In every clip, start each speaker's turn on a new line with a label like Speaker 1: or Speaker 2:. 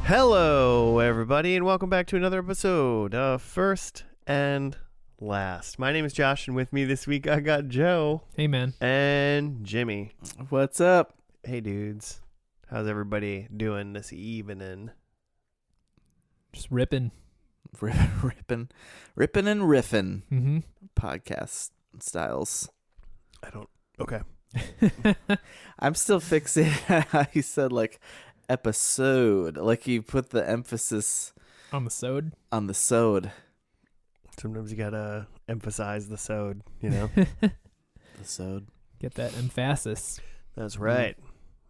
Speaker 1: Hello, everybody, and welcome back to another episode of First and Last. My name is Josh, and with me this week I got Joe.
Speaker 2: Hey, man.
Speaker 1: And Jimmy.
Speaker 3: What's up?
Speaker 1: Hey, dudes. How's everybody doing this evening?
Speaker 2: Just ripping.
Speaker 3: Ripping and riffing.
Speaker 2: Mm-hmm.
Speaker 3: Podcast styles.
Speaker 1: Okay.
Speaker 3: I'm still fixated on how you said, like, episode. Like, you put the emphasis
Speaker 2: On the sode.
Speaker 3: on the sode.
Speaker 1: Sometimes you gotta emphasize the sode, you know?
Speaker 3: The sode.
Speaker 2: Get that emphasis.
Speaker 1: That's right.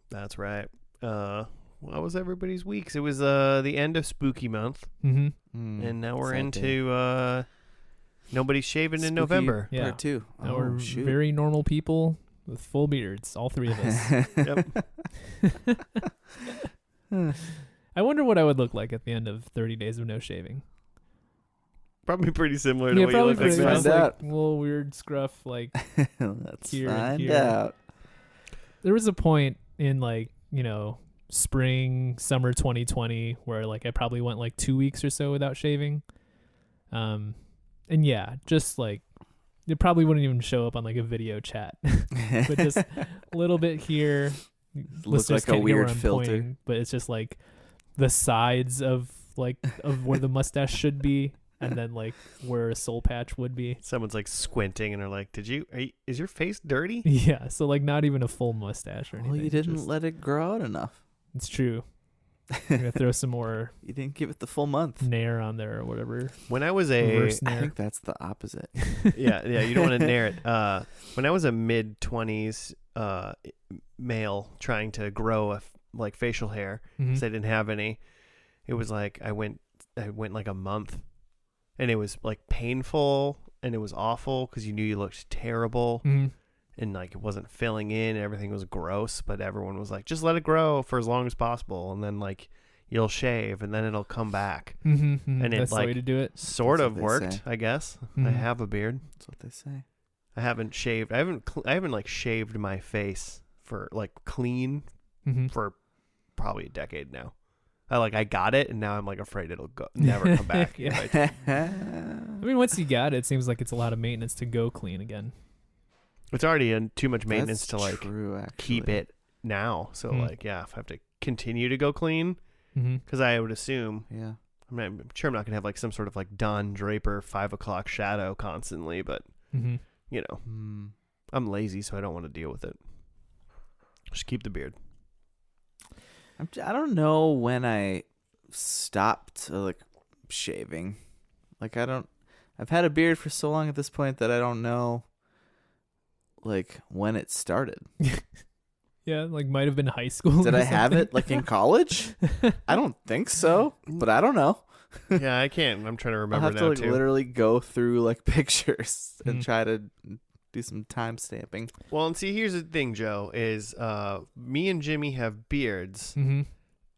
Speaker 1: That's right. What was everybody's weeks? It was the end of spooky month,
Speaker 2: Mm-hmm.
Speaker 1: and now we're
Speaker 3: sad
Speaker 1: into nobody's shaving in
Speaker 3: Spooky
Speaker 1: November.
Speaker 2: Yeah.
Speaker 3: Part 2.
Speaker 2: Now we're very normal people with full beards, all three of us.
Speaker 1: Yep.
Speaker 2: I wonder what I would look like at the end of 30 days of no shaving.
Speaker 1: Probably pretty similar to what you look like
Speaker 3: pretty
Speaker 1: now.
Speaker 3: much.
Speaker 2: like
Speaker 3: out.
Speaker 2: a little weird scruff. Like
Speaker 3: Let's
Speaker 2: Here and
Speaker 3: find
Speaker 2: here.
Speaker 3: out.
Speaker 2: there was a point in spring, summer 2020 where like I probably went like 2 weeks or so without shaving. And yeah, just like it probably wouldn't even show up on like a video chat, but just a little bit here.
Speaker 3: Looks
Speaker 2: Listeners
Speaker 3: like a
Speaker 2: can't hear where
Speaker 3: weird
Speaker 2: I'm
Speaker 3: filter.
Speaker 2: pointing, but it's just like the sides of where the mustache should be, and then like where a soul patch would be.
Speaker 1: Someone's like squinting and they're like, is your face dirty?
Speaker 2: Yeah, so like not even a full mustache or anything.
Speaker 3: Well, you didn't
Speaker 2: just-
Speaker 3: let it grow out enough.
Speaker 2: It's true. I'm gonna throw some more
Speaker 3: You didn't give it the full month.
Speaker 2: nair on there or whatever.
Speaker 1: When I was
Speaker 2: Reverse
Speaker 3: I
Speaker 2: nair.
Speaker 3: think that's the opposite.
Speaker 1: yeah, you don't want to nair it. When I was a mid-20s male trying to grow like facial hair,
Speaker 2: Mhm.
Speaker 1: because I didn't have any, it was like I went like a month, and it was like painful and it was awful because you knew you looked terrible.
Speaker 2: Mhm.
Speaker 1: And like it wasn't filling in, everything was gross, but everyone was like, just let it grow for as long as possible, and then like you'll shave and then it'll come back.
Speaker 2: Mhm, mhm.
Speaker 1: And it,
Speaker 2: That's the
Speaker 1: like,
Speaker 2: way to do it.
Speaker 1: Sort
Speaker 3: That's
Speaker 1: of
Speaker 3: what they
Speaker 1: worked,
Speaker 3: say.
Speaker 1: I guess. I
Speaker 2: Mhm.
Speaker 1: have a beard.
Speaker 3: That's what they say.
Speaker 1: I haven't shaved. I haven't like shaved my face for like clean
Speaker 2: Mhm.
Speaker 1: for probably a decade now. I got it, and now I'm like afraid it'll never come back.
Speaker 2: Yeah. I mean, once you got it, it seems like it's a lot of maintenance to go clean again.
Speaker 1: It's already too much maintenance
Speaker 3: That's
Speaker 1: to like
Speaker 3: true, actually.
Speaker 1: keep it now. So
Speaker 2: Hmm.
Speaker 1: like, yeah, if I have to continue to go clean,
Speaker 2: Mm-hmm.
Speaker 1: because I would assume
Speaker 3: Yeah.
Speaker 1: I'm sure I'm not gonna have like some sort of like Don Draper 5 o'clock shadow constantly, but
Speaker 2: Mm-hmm.
Speaker 1: you know, I'm lazy, so I don't want to deal with it. Just keep the beard.
Speaker 3: I don't know when I stopped like shaving. Like I've had a beard for so long at this point that I don't know like when it started.
Speaker 2: Yeah, like might have been high school.
Speaker 3: Did
Speaker 2: or
Speaker 3: I have
Speaker 2: something.
Speaker 3: it like in college? I don't think so, but I don't know.
Speaker 1: Yeah, I can't. I'm trying to
Speaker 3: I'll
Speaker 1: remember
Speaker 3: have
Speaker 1: now
Speaker 3: to like
Speaker 1: too.
Speaker 3: literally go through like pictures and
Speaker 2: Mm.
Speaker 3: try to do some time stamping.
Speaker 1: Well, and see, here's the thing, Joe, is me and Jimmy have beards,
Speaker 2: Mm-hmm.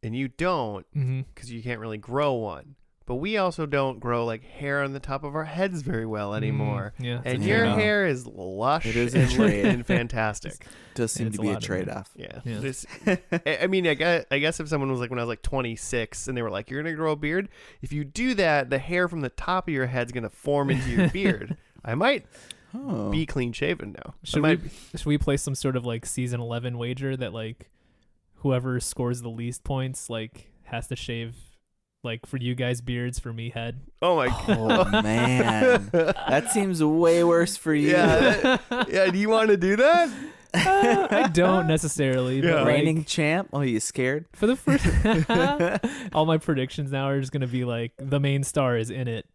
Speaker 1: and you don't,
Speaker 2: Mm-hmm.
Speaker 1: because you can't really grow one. But we also don't grow like hair on the top of our heads very well anymore.
Speaker 2: Yeah.
Speaker 1: And
Speaker 3: a
Speaker 1: your
Speaker 3: trade-off.
Speaker 1: hair is lush
Speaker 3: It is a
Speaker 1: and,
Speaker 3: trade.
Speaker 1: and fantastic.
Speaker 3: Does seem
Speaker 2: It's
Speaker 3: to
Speaker 2: a
Speaker 3: be a
Speaker 2: lot of
Speaker 3: trade-off.
Speaker 1: Yeah.
Speaker 2: Yeah.
Speaker 1: I mean, I guess if someone was like, when I was like 26 and they were like, you're going to grow a beard, if you do that, the hair from the top of your head's going to form into your beard. I might
Speaker 3: Oh.
Speaker 1: be clean shaven now.
Speaker 2: Should we play some sort of like season 11 wager that like whoever scores the least points like has to shave like for you guys beards, for me head?
Speaker 1: Oh my god.
Speaker 3: Oh man, that seems way worse for you.
Speaker 1: Yeah. Yeah. Do you want to do that?
Speaker 2: I don't necessarily.
Speaker 1: Yeah.
Speaker 2: But like,
Speaker 3: Reigning champ. Oh, you scared?
Speaker 2: for the first, all my predictions now are just gonna be like the main star is in it.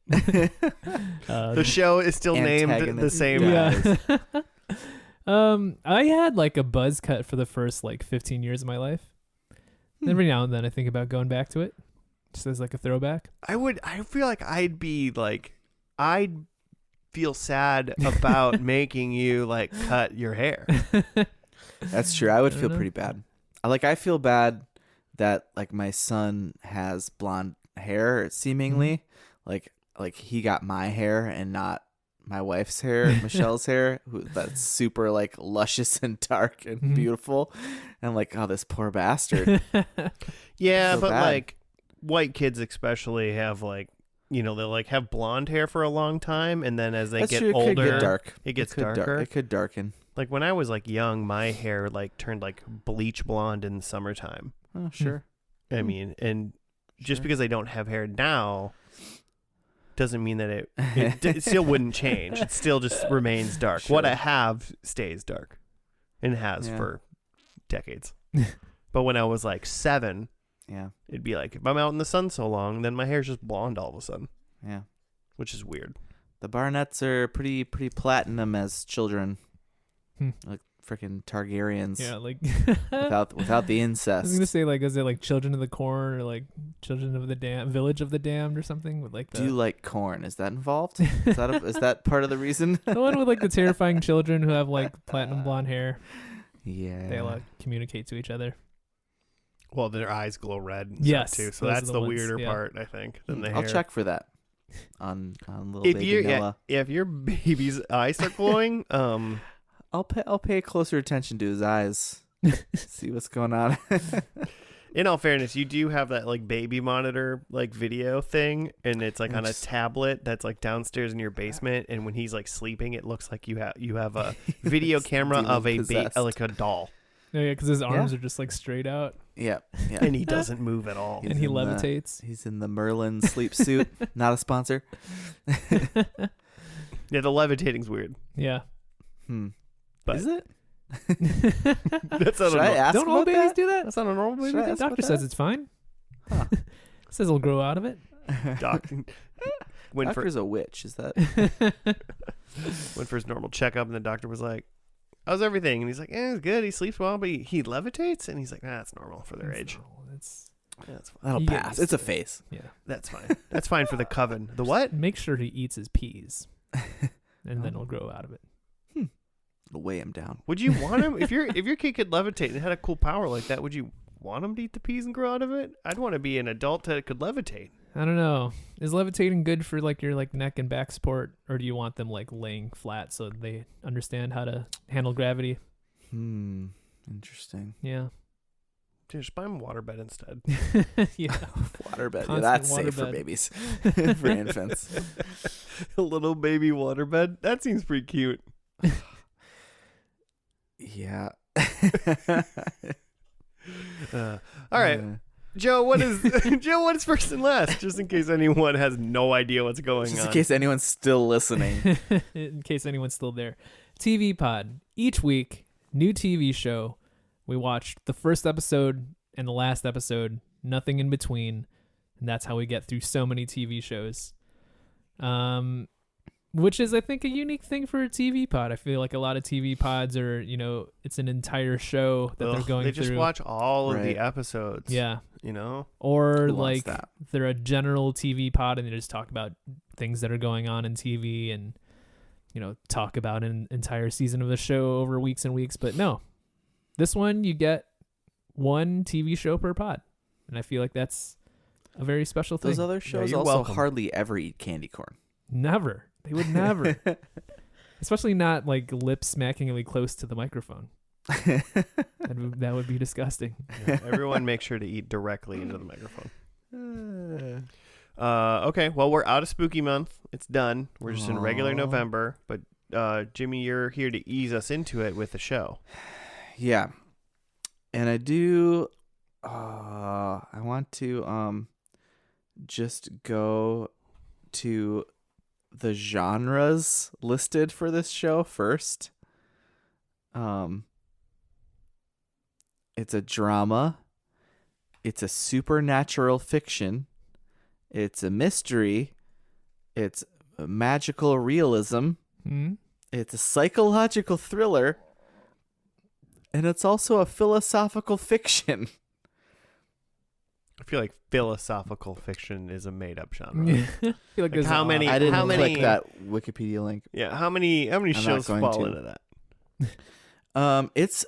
Speaker 1: The show is still named the
Speaker 3: Antagonist.
Speaker 1: same.
Speaker 2: Yeah. I had like a buzz cut for the first like 15 years of my life. Every now and then I think about going back to it, just as like a throwback.
Speaker 1: I feel like I'd feel sad about making you like cut your hair.
Speaker 3: That's true. I would
Speaker 2: I don't
Speaker 3: feel
Speaker 2: know.
Speaker 3: pretty bad. I feel bad that like my son has blonde hair seemingly. Like he got my hair and not my wife's hair, Michelle's hair, that's super like luscious and dark and
Speaker 2: Mhm.
Speaker 3: beautiful. And I'm like, oh, this poor bastard.
Speaker 1: Yeah,
Speaker 3: Feel
Speaker 1: but
Speaker 3: bad.
Speaker 1: like white kids especially have like, they'll like have blonde hair for a long time, and then as they
Speaker 3: That's
Speaker 1: get
Speaker 3: true.
Speaker 1: older,
Speaker 3: It could get dark.
Speaker 1: it gets
Speaker 3: could
Speaker 1: darker.
Speaker 3: It could darken.
Speaker 1: Like when I was like young, my hair like turned like bleach blonde in the summertime.
Speaker 3: Oh, sure.
Speaker 1: I mean, and just
Speaker 3: Sure.
Speaker 1: because I don't have hair now doesn't mean that it still wouldn't change. It still just remains dark.
Speaker 3: Sure.
Speaker 1: What I have stays dark, and has
Speaker 3: Yeah.
Speaker 1: for decades. But when I was like 7,
Speaker 3: Yeah.
Speaker 1: it'd be like if I'm out in the sun so long, then my hair's just blonde all of a sudden,
Speaker 3: Yeah.
Speaker 1: which is weird.
Speaker 3: The Barnetts are pretty platinum as children.
Speaker 2: Hmm.
Speaker 3: Like freaking Targaryens.
Speaker 2: Yeah, like
Speaker 3: without the
Speaker 2: I was
Speaker 3: incest.
Speaker 2: gonna say, like, is it like Children of the Corn or like Children of the Village of the Damned or something with like the
Speaker 3: Do you like corn? Is that involved? Is that part of the reason?
Speaker 2: the one with like the terrifying children who have like platinum blonde hair?
Speaker 3: Yeah.
Speaker 2: They like communicate to each other.
Speaker 1: Well, their eyes glow red. And
Speaker 2: Yes,
Speaker 1: stuff too. So
Speaker 2: those are
Speaker 1: that's
Speaker 2: the
Speaker 1: the
Speaker 2: ones,
Speaker 1: weirder
Speaker 2: yeah.
Speaker 1: part, I think, than the hair.
Speaker 3: I'll check for that on little
Speaker 1: If
Speaker 3: baby Noah.
Speaker 1: if your baby's eyes start glowing,
Speaker 3: I'll pay closer attention to his eyes. See what's going on.
Speaker 1: in all fairness, you do have that like baby monitor like video thing, and it's like on a tablet that's like downstairs in your basement. And when he's like sleeping, it looks like you have a video camera of
Speaker 3: demon-possessed.
Speaker 1: like a doll,
Speaker 2: Oh, yeah, because his arms are just like straight out,
Speaker 3: Yeah.
Speaker 1: and he doesn't move at all.
Speaker 3: He's
Speaker 2: and he
Speaker 3: in the-
Speaker 2: levitates.
Speaker 3: He's in the Merlin sleep suit. Not a sponsor.
Speaker 1: Yeah, the levitating's weird.
Speaker 2: Yeah.
Speaker 1: But-
Speaker 3: Is it?
Speaker 1: That's not
Speaker 3: Should I ask
Speaker 2: Don't all
Speaker 3: about
Speaker 2: babies
Speaker 3: that?
Speaker 2: do that?
Speaker 1: That's not a normal baby.
Speaker 3: Should I
Speaker 1: thing?
Speaker 3: ask
Speaker 2: Doctor
Speaker 3: about
Speaker 2: says
Speaker 3: that?
Speaker 2: it's fine.
Speaker 3: Huh.
Speaker 2: Says it'll grow out of it.
Speaker 1: Doctor went for
Speaker 3: Doctor's a witch. Is that?
Speaker 1: went for his normal checkup, and the doctor was like, "How's everything?" And he's like, "It's good. He sleeps well, but he levitates." And he's like, "Nah, that's normal for their age.
Speaker 2: It's
Speaker 1: Yeah, that's fine.
Speaker 3: That'll
Speaker 2: You get
Speaker 3: pass.
Speaker 2: used
Speaker 3: It's a
Speaker 2: to it.
Speaker 3: phase.
Speaker 2: yeah.
Speaker 1: That's fine. That's fine for the coven. The what?
Speaker 2: Make sure he eats his peas, and then it'll grow out of it.
Speaker 3: It'll weigh him down.
Speaker 1: Would you want him if your kid could levitate and had a cool power like that? Would you want him to eat the peas and grow out of it? I'd want to be an adult that could levitate.
Speaker 2: I don't know. Is levitating good for like your like neck and back support, or do you want them like laying flat so they understand how to handle gravity?
Speaker 3: Interesting.
Speaker 2: Yeah.
Speaker 1: Dude, just buy him a waterbed instead.
Speaker 2: Yeah.
Speaker 3: Waterbed. Yeah,
Speaker 2: Constant
Speaker 3: that's safe for
Speaker 2: waterbed.
Speaker 3: babies. For infants.
Speaker 1: A little baby waterbed. That seems pretty cute.
Speaker 3: Yeah.
Speaker 1: All right, Joe. What is Joe? What is first and last? Just in case anyone has no idea what's going
Speaker 3: Just
Speaker 1: on.
Speaker 3: in case anyone's still listening.
Speaker 2: In case anyone's still there. TV Pod. Each week, new TV show. We watched the first episode and the last episode, nothing in between. And that's how we get through so many TV shows. Which is, I think, a unique thing for a TV pod. I feel like a lot of TV pods are, it's an entire show that they're going
Speaker 1: They
Speaker 2: through.
Speaker 1: just watch all of
Speaker 3: Right.
Speaker 1: the episodes.
Speaker 2: Yeah. Or
Speaker 3: Who wants
Speaker 2: like
Speaker 3: that?
Speaker 2: they're a general TV pod and they just talk about things that are going on in TV and, talk about an entire season of the show over weeks and weeks. But no, this one you get one TV show per pod. And I feel like that's a very special thing.
Speaker 3: Those other shows
Speaker 1: you're
Speaker 3: also
Speaker 1: welcome.
Speaker 3: hardly ever eat candy corn.
Speaker 2: Never. They would never. Especially not like lip smackingly close to the microphone. That would be disgusting.
Speaker 1: Yeah, everyone make sure to eat directly into the microphone. Okay, well, we're out of spooky month. It's done. We're just in regular
Speaker 3: Aw.
Speaker 1: November. But Jimmy, you're here to ease us into it with the show.
Speaker 3: Yeah. And I do I want to just go to the genres listed for this show first. It's a drama. It's a supernatural fiction. It's a mystery. It's a magical realism.
Speaker 2: Hmm?
Speaker 3: It's a psychological thriller. And it's also a philosophical fiction.
Speaker 1: I feel like philosophical fiction is a made-up genre.
Speaker 2: I feel like there's
Speaker 1: how
Speaker 2: a lot.
Speaker 1: many-
Speaker 3: I didn't
Speaker 1: how many-
Speaker 3: click that Wikipedia link.
Speaker 1: Yeah, how many
Speaker 3: not
Speaker 1: shows
Speaker 3: going
Speaker 1: fall
Speaker 3: to.
Speaker 1: into that?
Speaker 3: It's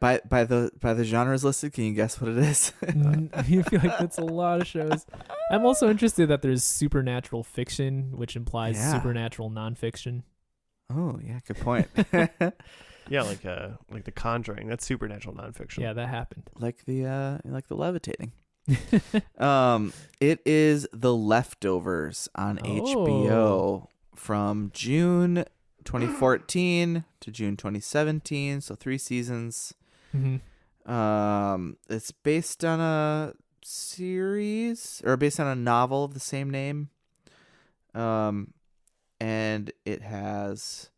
Speaker 3: by the genres listed. Can you guess what it is?
Speaker 2: I feel like that's a lot of shows. I'm also interested that there's supernatural fiction, which implies
Speaker 3: Yeah.
Speaker 2: supernatural nonfiction.
Speaker 3: Oh yeah, good point.
Speaker 1: Yeah, like The Conjuring. That's supernatural nonfiction.
Speaker 2: Yeah, that happened.
Speaker 3: like the levitating. It is The Leftovers on HBO from June 2014 to June 2017, so 3 seasons. It's based on a series or based on a novel of the same name. And it has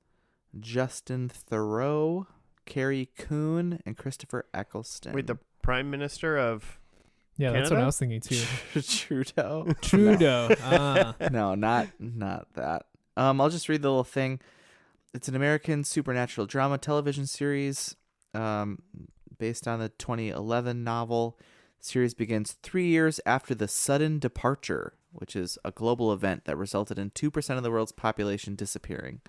Speaker 3: Justin Theroux, Carrie Coon, and Christopher Eccleston.
Speaker 1: Wait, the Prime Minister of
Speaker 2: Yeah, that's what
Speaker 1: Canada?
Speaker 2: I was thinking too.
Speaker 3: Trudeau.
Speaker 2: Trudeau. Ah.
Speaker 3: No, not that. I'll just read the little thing. It's an American supernatural drama television series, based on the 2011 novel. The series begins 3 years after the sudden departure, which is a global event that resulted in 2% of the world's population disappearing.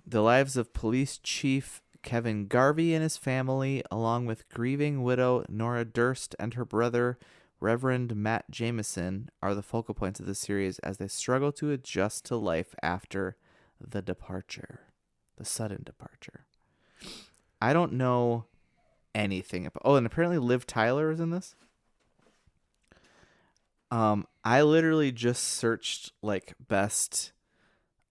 Speaker 3: The lives of police chief Kevin Garvey and his family, along with grieving widow Nora Durst and her brother, Reverend Matt Jameson, are the focal points of the series as they struggle to adjust to life after the sudden departure. I don't know anything about. Oh, and apparently Liv Tyler is in this. I literally just searched like best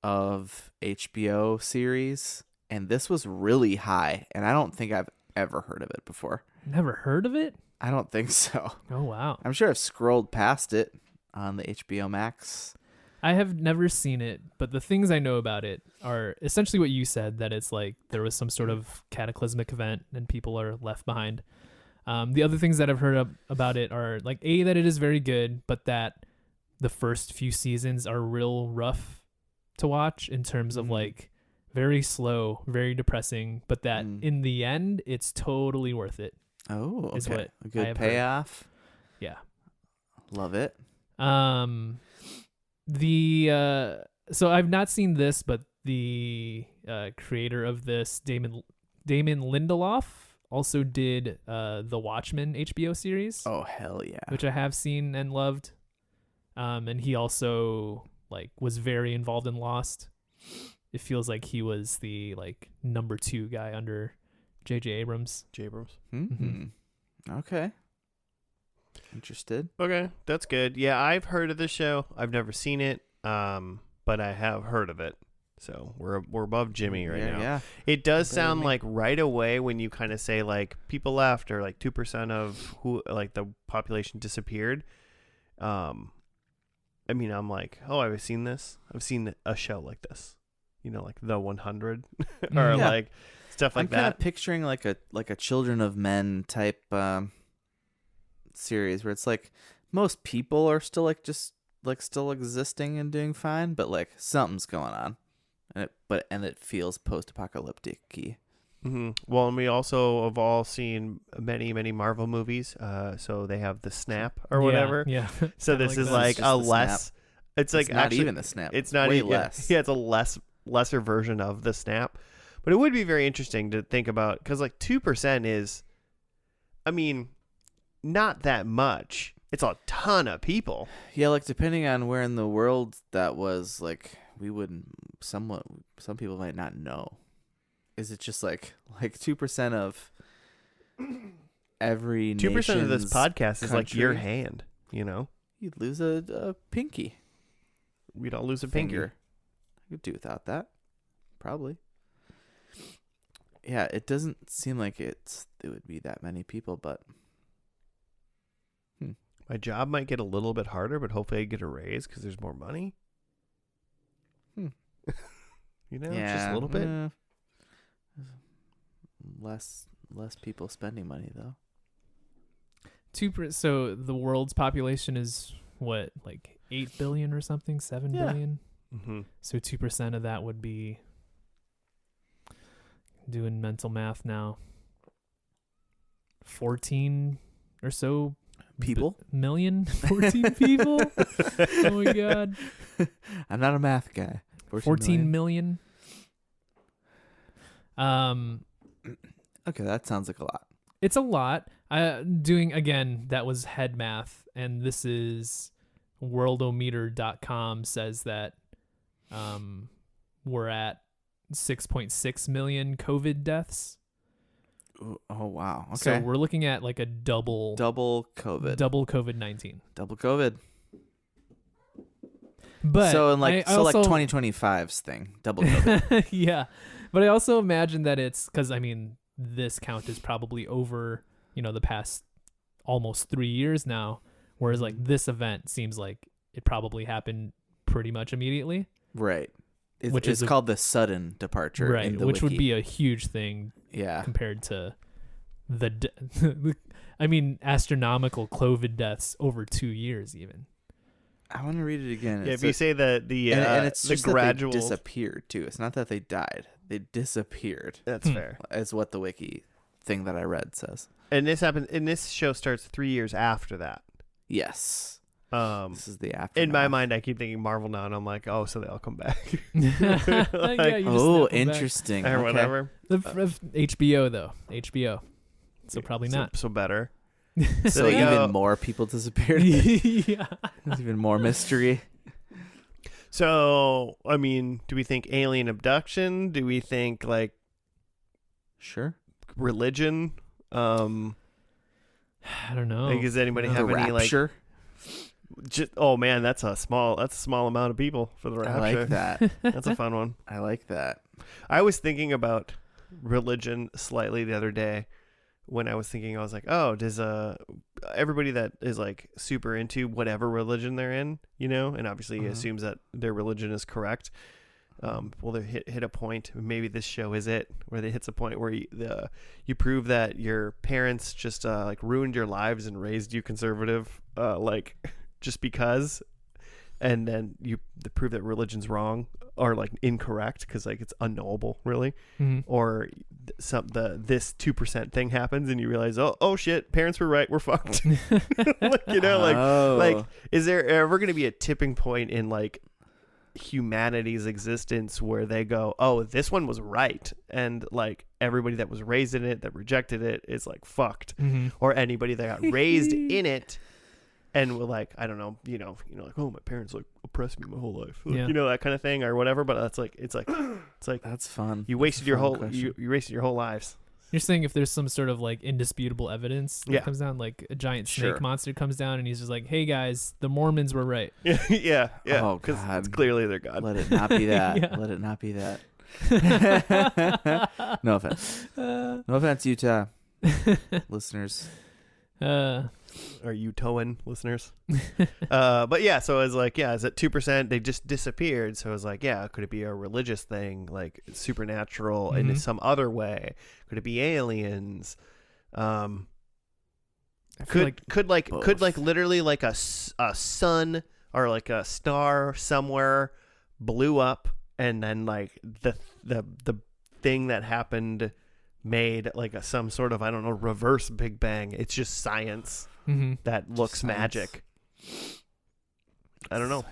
Speaker 3: of HBO series, and this was really high, and I don't think I've ever heard of it before.
Speaker 2: Never heard of it?
Speaker 3: I don't think so.
Speaker 2: Oh, wow.
Speaker 3: I'm sure I've scrolled past it on the HBO Max.
Speaker 2: I have never seen it, but the things I know about it are essentially what you said, that it's like there was some sort of cataclysmic event and people are left behind. The other things that I've heard about it are like, A, that it is very good, but that the first few seasons are real rough to watch in terms of like very slow, very depressing, but that in the end, it's totally worth it.
Speaker 3: Oh, okay.
Speaker 2: Is what
Speaker 3: a good
Speaker 2: I have
Speaker 3: payoff.
Speaker 2: Heard. Yeah.
Speaker 3: Love it.
Speaker 2: So I've not seen this, but the creator of this, Damon Lindelof, also did the Watchmen HBO series.
Speaker 3: Oh, hell yeah.
Speaker 2: Which I have seen and loved. And he also like was very involved in Lost. It feels like he was the like number 2 guy under J.J. Abrams.
Speaker 3: Okay. Interested.
Speaker 1: Okay, that's good. Yeah, I've heard of this show. I've never seen it, but I have heard of it. So we're above Jimmy right now.
Speaker 3: Yeah.
Speaker 1: It does sound like right away when you kind of say like people left or like 2% of who like the population disappeared. I mean, I'm like, oh, I've seen this. I've seen a show like this. You know, like The 100 or like stuff like that. I'm kind of
Speaker 3: picturing like a Children of Men type series where it's like most people are still like just like still existing and doing fine, but like something's going on, and it feels post-apocalyptic-y.
Speaker 1: Well, and we also have all seen many Marvel movies. So they have the Snap or whatever.
Speaker 2: Yeah.
Speaker 1: So this is like a less.
Speaker 3: Snap.
Speaker 1: It's like
Speaker 3: not
Speaker 1: actually,
Speaker 3: even the Snap.
Speaker 1: It's not
Speaker 3: way
Speaker 1: even
Speaker 3: less.
Speaker 1: Yeah, it's a lesser version of the Snap. But it would be very interesting to think about because like 2% is, I mean, not that much. It's a ton of people.
Speaker 3: Yeah, like depending on where in the world that was, like we wouldn't. Some people might not know. Is it just like 2% of every
Speaker 1: 2% of this podcast is like your
Speaker 3: country?
Speaker 1: hand, you know?
Speaker 3: You'd lose a pinky.
Speaker 1: We don't lose a
Speaker 3: Finger.
Speaker 1: finger.
Speaker 3: I could do without that. Probably. Yeah, it doesn't seem like it would be that many people, but
Speaker 1: My job might get a little bit harder, but hopefully I get a raise because there's more money. You know, just a little bit.
Speaker 3: Less people spending money though.
Speaker 2: So the world's population is what, like 8 billion or something, 7 billion. So 2% of that would be, doing mental math now, 14 or so
Speaker 3: People?
Speaker 2: Million? 14 people? Oh my god.
Speaker 3: I'm not a math guy.
Speaker 2: 14 million.
Speaker 3: Okay, that sounds like a lot.
Speaker 2: It's a lot. Doing, again, that was head math, and this is worldometer.com says that we're at 6.6 million COVID deaths.
Speaker 3: Oh wow.
Speaker 2: So
Speaker 3: Okay.
Speaker 2: we're looking at like a double
Speaker 3: COVID.
Speaker 2: double COVID-19.
Speaker 3: Double COVID.
Speaker 2: But
Speaker 3: so in
Speaker 2: I
Speaker 3: like
Speaker 2: also,
Speaker 3: 2025's thing. Double COVID.
Speaker 2: yeah. But I also imagine that it's because I mean this count is probably over, the past almost 3 years now. Whereas like this event seems like it probably happened pretty much immediately.
Speaker 3: Right.
Speaker 2: Which
Speaker 3: it's
Speaker 2: is
Speaker 3: called the sudden departure.
Speaker 2: Right.
Speaker 3: In the
Speaker 2: Which
Speaker 3: wiki.
Speaker 2: would be a huge thing
Speaker 3: yeah.
Speaker 2: compared to I mean, astronomical COVID deaths over 2 years even.
Speaker 3: I want to read it again.
Speaker 1: Yeah, if you say and it's
Speaker 3: the
Speaker 1: just gradual
Speaker 3: that they disappeared too. It's not that they died; they disappeared.
Speaker 1: That's fair.
Speaker 3: Is what the wiki thing that I read says.
Speaker 1: And this happened. And this show starts 3 years after that.
Speaker 3: Yes. This is the after.
Speaker 1: In my mind, I keep thinking Marvel now, and I'm like, oh, so they all come back.
Speaker 3: Interesting.
Speaker 1: Or whatever.
Speaker 2: HBO though, HBO. So probably not.
Speaker 1: So better.
Speaker 3: So even more people disappeared.
Speaker 2: Yeah.
Speaker 3: There's even more mystery.
Speaker 1: So, I mean, do we think alien abduction? Do we think like
Speaker 3: Sure.
Speaker 1: religion?
Speaker 2: I don't know.
Speaker 1: Like, does anybody have any
Speaker 3: rapture?
Speaker 1: oh man, that's a small amount of people for the rapture.
Speaker 3: I like that.
Speaker 1: That's a fun one.
Speaker 3: I like that.
Speaker 1: I was thinking about religion slightly the other day. When I was thinking, I was like, oh, does everybody that is like super into whatever religion they're in, and obviously assumes that their religion is correct. Well, they hit a point. Maybe this show is it, where they hits a point where you prove that your parents just like ruined your lives and raised you conservative, like just because, and then you prove that religion's wrong or like incorrect because like it's unknowable, really, or this 2% thing happens and you realize, oh shit, parents were right, we're fucked. Like is there ever going to be a tipping point in like humanity's existence where they go, oh, this one was right, and like everybody that was raised in it that rejected it is like fucked, or anybody that got raised in it and were like, I don't know, like, oh, my parents like oppressed me my whole life, like, that kind of thing or whatever. But that's like, it's like
Speaker 3: that's fun.
Speaker 1: You wasted your whole you wasted your whole lives.
Speaker 2: You're saying if there's some sort of like indisputable evidence that comes down, like a giant snake monster comes down and he's just like, hey guys, the Mormons were right.
Speaker 1: yeah.
Speaker 3: Oh
Speaker 1: because
Speaker 3: God,
Speaker 1: it's clearly they're God.
Speaker 3: Let it not be that. Yeah. Let it not be that. No offense. No offense, Utah listeners.
Speaker 1: Or Utoan listeners. But yeah, so I was like, is it 2%? They just disappeared. So I was like, could it be a religious thing, like supernatural in some other way? Could it be aliens? Could literally like a sun or like a star somewhere blew up, and then like the thing that happened made like some sort of, I don't know, reverse Big Bang. It's just science that looks magic. I don't know.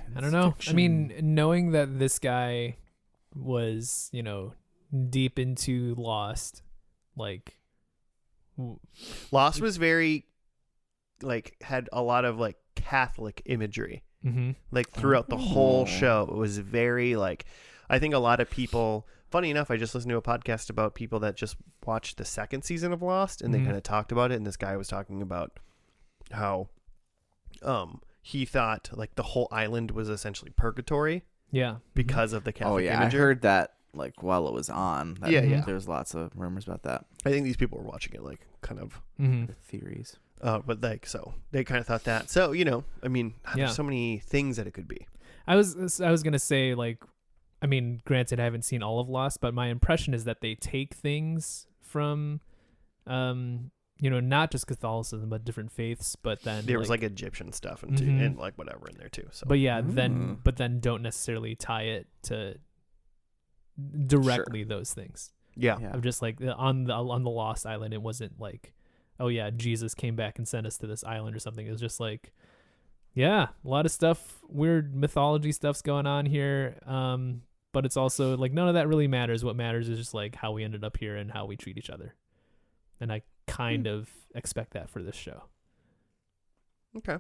Speaker 2: Fiction. I mean, knowing that this guy was, deep into Lost, like
Speaker 1: Lost was very like had a lot of like Catholic imagery. Like throughout the whole show, it was very like, I think a lot of people, funny enough, I just listened to a podcast about people that just watched the second season of Lost, and they kind of talked about it, and this guy was talking about how he thought like the whole island was essentially purgatory because of the Catholic imagery.
Speaker 3: I heard that like while it was on. There's lots of rumors about that.
Speaker 1: I think these people were watching it like kind of
Speaker 3: theories.
Speaker 1: But like, so they kind of thought that. So, I mean, there's so many things that it could be.
Speaker 2: I was gonna say, like, I mean, granted, I haven't seen all of Lost, but my impression is that they take things from, not just Catholicism but different faiths. But then
Speaker 1: there was like Egyptian stuff and like whatever in there too. So,
Speaker 2: but then don't necessarily tie it to directly those things.
Speaker 1: Yeah.
Speaker 2: I'm just like on the Lost Island, it wasn't like, oh yeah, Jesus came back and sent us to this island or something. It was just like, a lot of stuff, weird mythology stuff's going on here. But it's also like none of that really matters. What matters is just like how we ended up here and how we treat each other. And I kind of expect that for this show.
Speaker 1: Okay.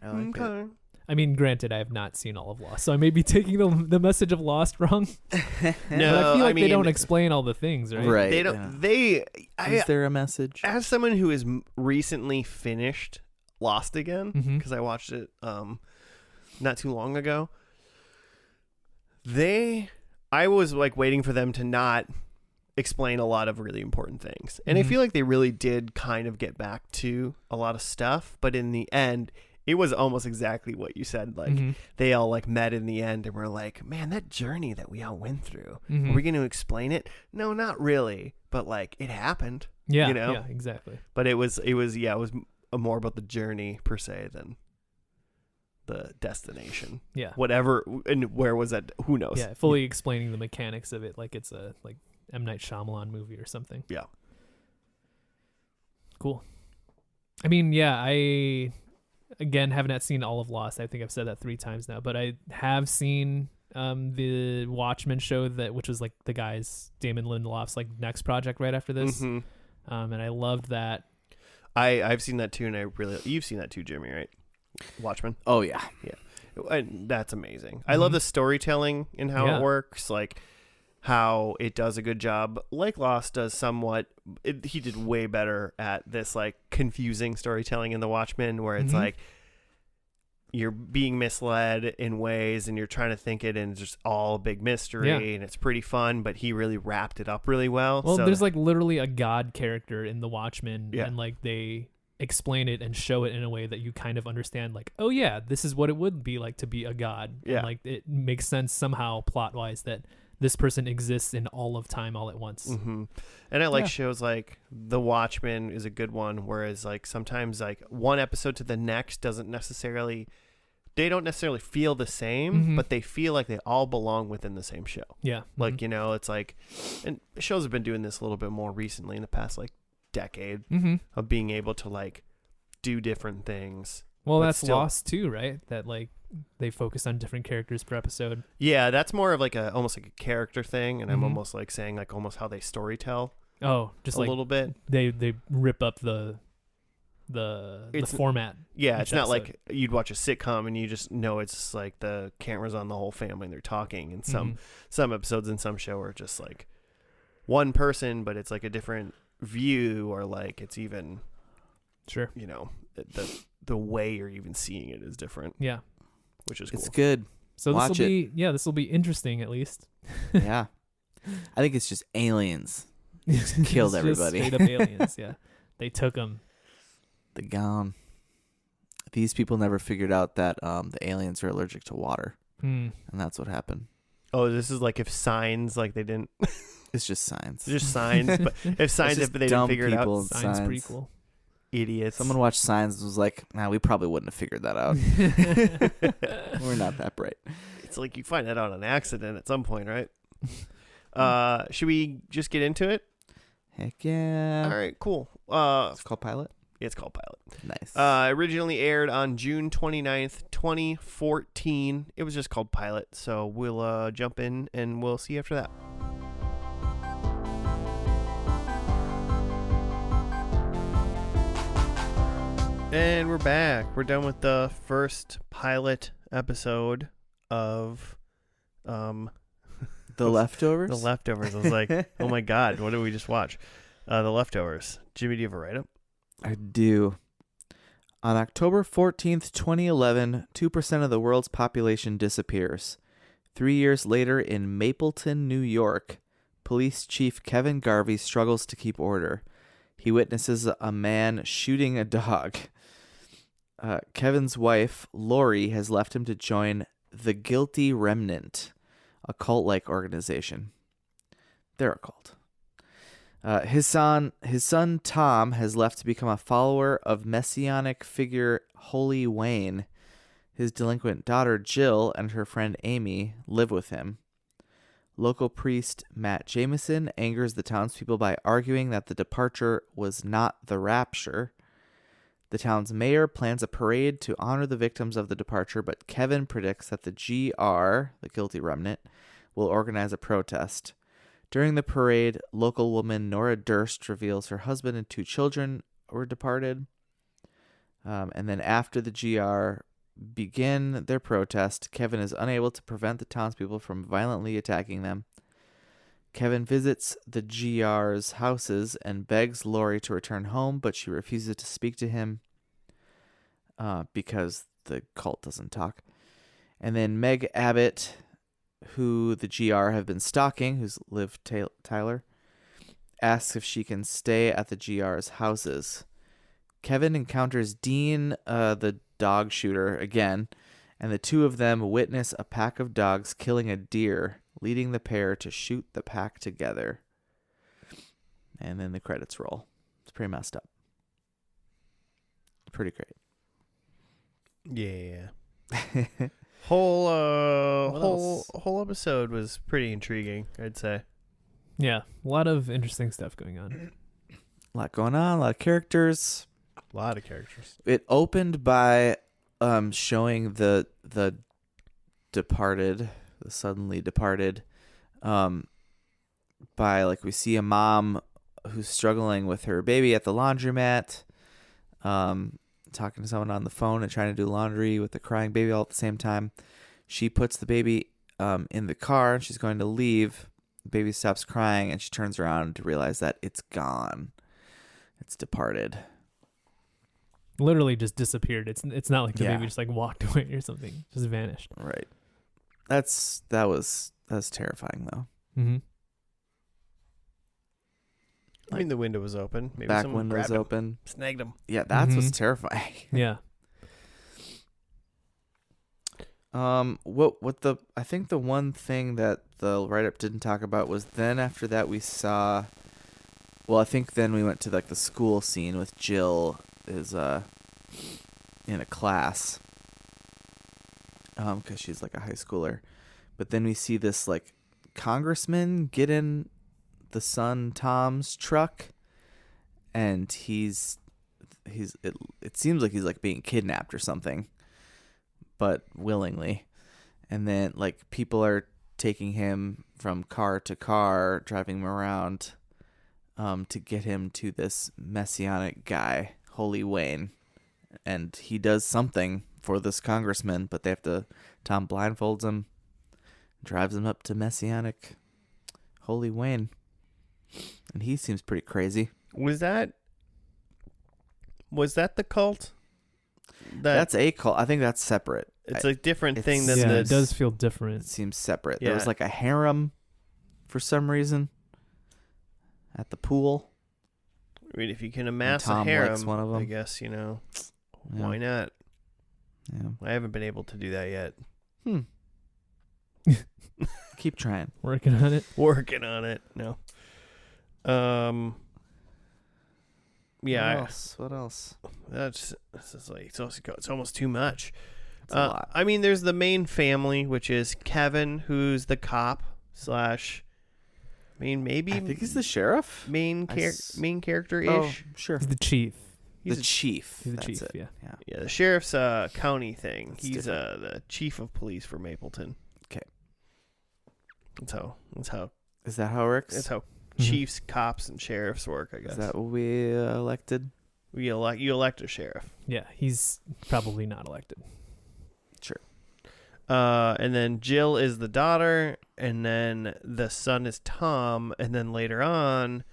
Speaker 3: I like it.
Speaker 2: I mean, granted, I have not seen all of Lost, so I may be taking the message of Lost wrong.
Speaker 1: No,
Speaker 2: But I feel like they don't explain all the things, right?
Speaker 3: Right.
Speaker 1: They don't. They.
Speaker 3: Is there a message?
Speaker 1: As someone who has recently finished Lost again, because I watched it not too long ago, I was like waiting for them to not explain a lot of really important things, and I feel like they really did kind of get back to a lot of stuff, but in the end it was almost exactly what you said. Like they all like met in the end and were like, man, that journey that we all went through, are we going to explain it? No, not really, but like it happened.
Speaker 2: Yeah,
Speaker 1: you know?
Speaker 2: Yeah, exactly.
Speaker 1: But it was more about the journey per se than the destination.
Speaker 2: Yeah.
Speaker 1: Whatever, and where was that? Who knows?
Speaker 2: Yeah, fully explaining the mechanics of it like it's a like M. Night Shyamalan movie or something.
Speaker 1: Yeah.
Speaker 2: Cool. I mean, yeah, I again haven't seen all of Lost. I think I've said that 3 times now, but I have seen the Watchmen show which was like the guys Damon Lindelof's like next project right after this. And I loved that.
Speaker 1: I've seen that too, and you've seen that too, Jimmy, right? Watchmen.
Speaker 3: Oh yeah.
Speaker 1: And that's amazing. I love the storytelling and how it works, like how it does a good job. Like Lost does somewhat. He did way better at this like confusing storytelling in the Watchmen, where it's like you're being misled in ways and you're trying to think it, and it's just all a big mystery, and it's pretty fun, but he really wrapped it up really well.
Speaker 2: Well,
Speaker 1: so
Speaker 2: there's like literally a god character in the Watchmen, and like they explain it and show it in a way that you kind of understand, like, oh yeah, this is what it would be like to be a god. And like it makes sense somehow plot wise that this person exists in all of time all at once.
Speaker 1: And I like shows like The Watchmen is a good one, whereas like sometimes like one episode to the next they don't necessarily feel the same, but they feel like they all belong within the same show. Yeah. Like, you know, it's like, and shows have been doing this a little bit more recently in the past like decade of being able to like do different things.
Speaker 2: Well, that's Lost too, right? That like they focus on different characters per episode.
Speaker 1: Yeah, that's more of like almost like a character thing, and I'm almost like saying like almost how they storytell. Oh, just a little bit.
Speaker 2: They rip up the format.
Speaker 1: Yeah, it's not like you'd watch a sitcom and you just know it's just like the camera's on the whole family and they're talking. And some episodes in some show are just like one person, but it's like a different view, or like it's even you know, the way you're even seeing it is different. Yeah. Which is cool.
Speaker 3: It's good.
Speaker 2: So this will be interesting at least.
Speaker 3: Yeah. I think it's just aliens. Just killed everybody.
Speaker 2: Straight up aliens, yeah. They took them.
Speaker 3: They're gone. These people never figured out that the aliens are allergic to water. And that's what happened.
Speaker 1: Oh, this is like if Signs, like they didn't...
Speaker 3: It's just Signs.
Speaker 1: It's just Signs. But if Signs, if they didn't figure it out...
Speaker 2: Signs prequel.
Speaker 1: Idiots.
Speaker 3: Someone watched Signs and was like, nah, we probably wouldn't have figured that out. We're not that bright.
Speaker 1: It's like you find that out on accident at some point, right? Should we just get into it?
Speaker 3: Heck yeah.
Speaker 1: All right, cool.
Speaker 3: It's called Pilot?
Speaker 1: Yeah, it's called Pilot.
Speaker 3: Nice.
Speaker 1: Originally aired on June 29th, 2014. It was just called Pilot. So we'll jump in and we'll see you after that. And we're back. We're done with the first pilot episode of
Speaker 3: The Leftovers?
Speaker 1: The Leftovers. I was like, oh my God, what did we just watch? The Leftovers. Jimmy, do you have a write-up?
Speaker 3: I do. On October 14th, 2011, 2% of the world's population disappears. 3 years later in Mapleton, New York, Police Chief Kevin Garvey struggles to keep order. He witnesses a man shooting a dog. Kevin's wife, Lori, has left him to join the Guilty Remnant, a cult-like organization. They're a cult. His son Tom has left to become a follower of messianic figure Holy Wayne. His delinquent daughter Jill and her friend Amy live with him. Local priest Matt Jameson angers the townspeople by arguing that the departure was not the rapture. The town's mayor plans a parade to honor the victims of the departure, but Kevin predicts that the GR, the Guilty Remnant, will organize a protest. During the parade, local woman Nora Durst reveals her husband and 2 children were departed. And then after the GR begin their protest. Kevin is unable to prevent the townspeople from violently attacking them. Kevin visits the GR's houses and begs Lori to return home, but she refuses to speak to him because the cult doesn't talk. And then Meg Abbott, who the GR have been stalking, who's Liv Tyler, asks if she can stay at the GR's houses. Kevin encounters Dean, the dog shooter, again, and the two of them witness a pack of dogs killing a deer, leading the pair to shoot the pack together. And then the credits roll. It's pretty messed up. Pretty great.
Speaker 1: Yeah. Whole episode was pretty intriguing, I'd say.
Speaker 2: Yeah, a lot of interesting stuff going on.
Speaker 3: A lot going on, a lot of characters.
Speaker 1: A lot of characters.
Speaker 3: It opened by showing the departed, the suddenly departed, by like we see a mom who's struggling with her baby at the laundromat, talking to someone on the phone and trying to do laundry with the crying baby all at the same time. She puts the baby in the car and she's going to leave. The baby stops crying and she turns around to realize that it's gone. It's departed.
Speaker 2: Literally just disappeared. It's not like the
Speaker 3: Yeah.
Speaker 2: baby just like walked away or something. Just vanished.
Speaker 3: Right. That's terrifying though.
Speaker 2: Mm-hmm.
Speaker 1: I mean, the window was open. Maybe
Speaker 3: Back
Speaker 1: someone
Speaker 3: window's
Speaker 1: grabbed him,
Speaker 3: open.
Speaker 1: snagged him.
Speaker 3: Yeah, that's what's
Speaker 2: Mhm.
Speaker 3: terrifying.
Speaker 2: Yeah.
Speaker 3: I think the one thing that the write-up didn't talk about was then after that we saw, well, I think then we went to like the school scene with Jill is in a class because she's like a high schooler, but then we see this like congressman get in the son Tom's truck, and it seems like he's like being kidnapped or something, but willingly. And then like people are taking him from car to car, driving him around to get him to this messianic guy, Holy Wayne. And he does something for this congressman, but Tom blindfolds him, drives him up to messianic Holy Wayne. And he seems pretty crazy.
Speaker 1: Was that the cult?
Speaker 3: That's a cult. I think that's separate.
Speaker 1: It's a different thing than
Speaker 2: Yeah,
Speaker 1: the.
Speaker 2: it does feel
Speaker 3: It
Speaker 2: different.
Speaker 3: seems separate.
Speaker 1: Yeah.
Speaker 3: There was like a harem for some reason at the pool.
Speaker 1: I mean, if you can amass
Speaker 3: Tom
Speaker 1: a
Speaker 3: likes
Speaker 1: harem,
Speaker 3: one of them.
Speaker 1: I guess,
Speaker 3: Yeah.
Speaker 1: why not?
Speaker 3: Yeah.
Speaker 1: I haven't been able to do that yet.
Speaker 3: Keep trying.
Speaker 2: Working on it.
Speaker 1: Working on it. No. Yeah.
Speaker 3: What else?
Speaker 1: This is like it's almost too much.
Speaker 3: It's a lot.
Speaker 1: I mean, there's the main family, which is Kevin, who's the cop / I mean, maybe
Speaker 3: I think he's the sheriff.
Speaker 1: main character ish.
Speaker 3: Oh, sure.
Speaker 2: He's the chief.
Speaker 1: He's
Speaker 3: the chief.
Speaker 2: He's the
Speaker 3: That's
Speaker 2: chief,
Speaker 3: it.
Speaker 2: yeah.
Speaker 1: Yeah, the sheriff's county thing.
Speaker 3: That's
Speaker 1: He's
Speaker 3: different.
Speaker 1: the chief of police for Mapleton.
Speaker 3: Okay.
Speaker 1: That's how
Speaker 3: Is that how it works?
Speaker 1: that's how
Speaker 2: Mhm.
Speaker 1: chiefs, cops, and sheriffs work. I guess
Speaker 3: Is that what we elected?
Speaker 1: you elect a sheriff.
Speaker 2: Yeah, he's probably not elected.
Speaker 3: Sure.
Speaker 1: And then Jill is the daughter, and then the son is Tom, and then later on,